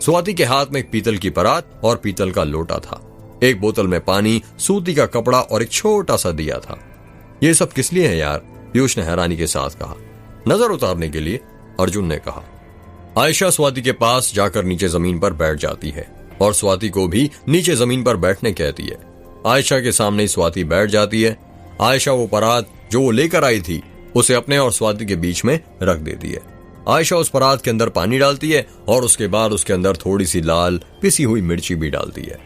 स्वाति के हाथ में एक पीतल की परात और पीतल का लोटा था। एक बोतल में पानी, सूती का कपड़ा और एक छोटा सा दिया था। ये सब किस लिए है यार? पीयूष ने हैरानी के साथ कहा। नजर उतारने के लिए, अर्जुन ने कहा। आयशा स्वाति के पास जाकर नीचे जमीन पर बैठ जाती है और स्वाति को भी नीचे जमीन पर बैठने कहती है। आयशा के सामने स्वाति बैठ जाती है। आयशा वो परात जो वो लेकर आई थी उसे अपने और स्वाति के बीच में रख देती है। आयशा उस परात के अंदर पानी डालती है और उसके बाद उसके अंदर थोड़ी सी लाल पिसी हुई मिर्ची भी डालती है।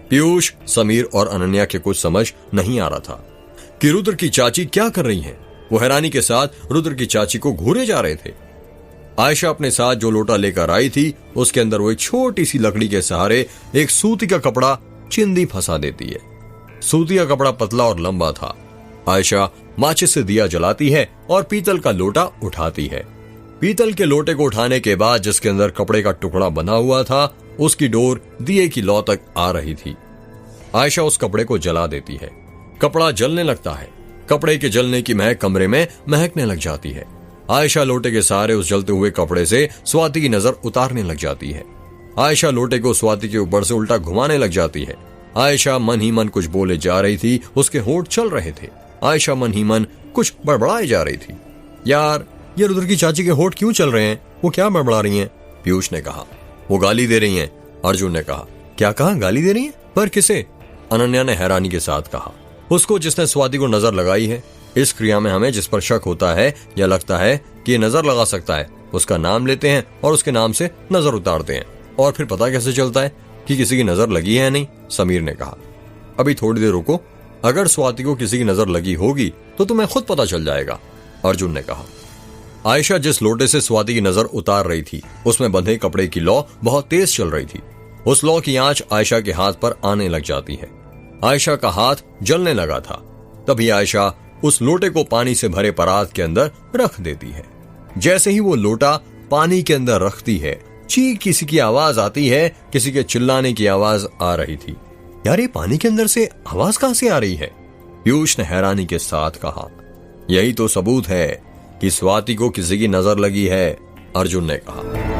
पीयूष, समीर और अनन्या के कुछ समझ नहीं आ रहा था कि रुद्र की चाची क्या कर रही हैं। वो हैरानी के साथ रुद्र की चाची को घूरे जा रहे थे। आयशा अपने साथ जो लोटा लेकर आई थी उसके अंदर वो एक छोटी सी लकड़ी के सहारे एक सूती का कपड़ा चिंदी फंसा देती है। सूती का कपड़ा पतला और लंबा था। आयशा माचिस से दिया जलाती है और पीतल का लोटा उठाती है। पीतल के लोटे को उठाने के बाद जिसके अंदर कपड़े का टुकड़ा बना हुआ था उसकी डोर दिए की लौ तक आ रही थी। आयशा उस कपड़े को जला देती है। कपड़ा जलने लगता है। कपड़े के जलने की महक कमरे में महकने लग जाती है। आयशा लोटे के सहारे उस जलते हुए कपड़े से स्वाति की नजर उतारने लग जाती है। आयशा लोटे को स्वाति के ऊपर से उल्टा घुमाने लग जाती है। आयशा मन ही मन कुछ बोले जा रही थी। उसके होंठ चल रहे थे। आयशा मन ही मन कुछ बड़बड़ाए जा रही थी। यार, ये रुद्र की चाची के होंठ क्यों चल रहे हैं? वो क्या बड़बड़ा रही हैं? पीयूष ने कहा। वो गाली दे रही हैं। अर्जुन ने कहा। क्या कहा? गाली दे रही हैं? पर किसे? अनन्या ने हैरानी के साथ कहा। उसको जिसने स्वाति को नजर लगाई है। इस क्रिया में हमें जिस पर शक होता है या लगता है कि ये नजर लगा सकता है उसका नाम लेते हैं और उसके नाम से नजर उतारते हैं। और फिर पता कैसे चलता है कि किसी की नजर लगी है या नहीं? समीर ने कहा। अभी थोड़ी देर रुको, अगर स्वाति को किसी की नजर लगी होगी तो तुम्हें खुद पता चल जाएगा, अर्जुन ने कहा। आयशा जिस लोटे से स्वाति की नजर उतार रही थी उसमें बंधे कपड़े की लौ बहुत तेज चल रही थी। उस लौ की आंच आयशा के हाथ पर आने लग जाती है। आयशा का हाथ जलने लगा था। तभी आयशा उस लोटे को पानी से भरे परात के अंदर रख देती है। जैसे ही वो लोटा पानी के अंदर रखती है, चीख किसी की आवाज आती है। किसी के चिल्लाने की आवाज आ रही थी। यार, ये पानी के अंदर से आवाज कहां से आ रही है? पीयूष ने हैरानी के साथ कहा। यही तो सबूत है कि स्वाति को किसी की नजर लगी है, अर्जुन ने कहा।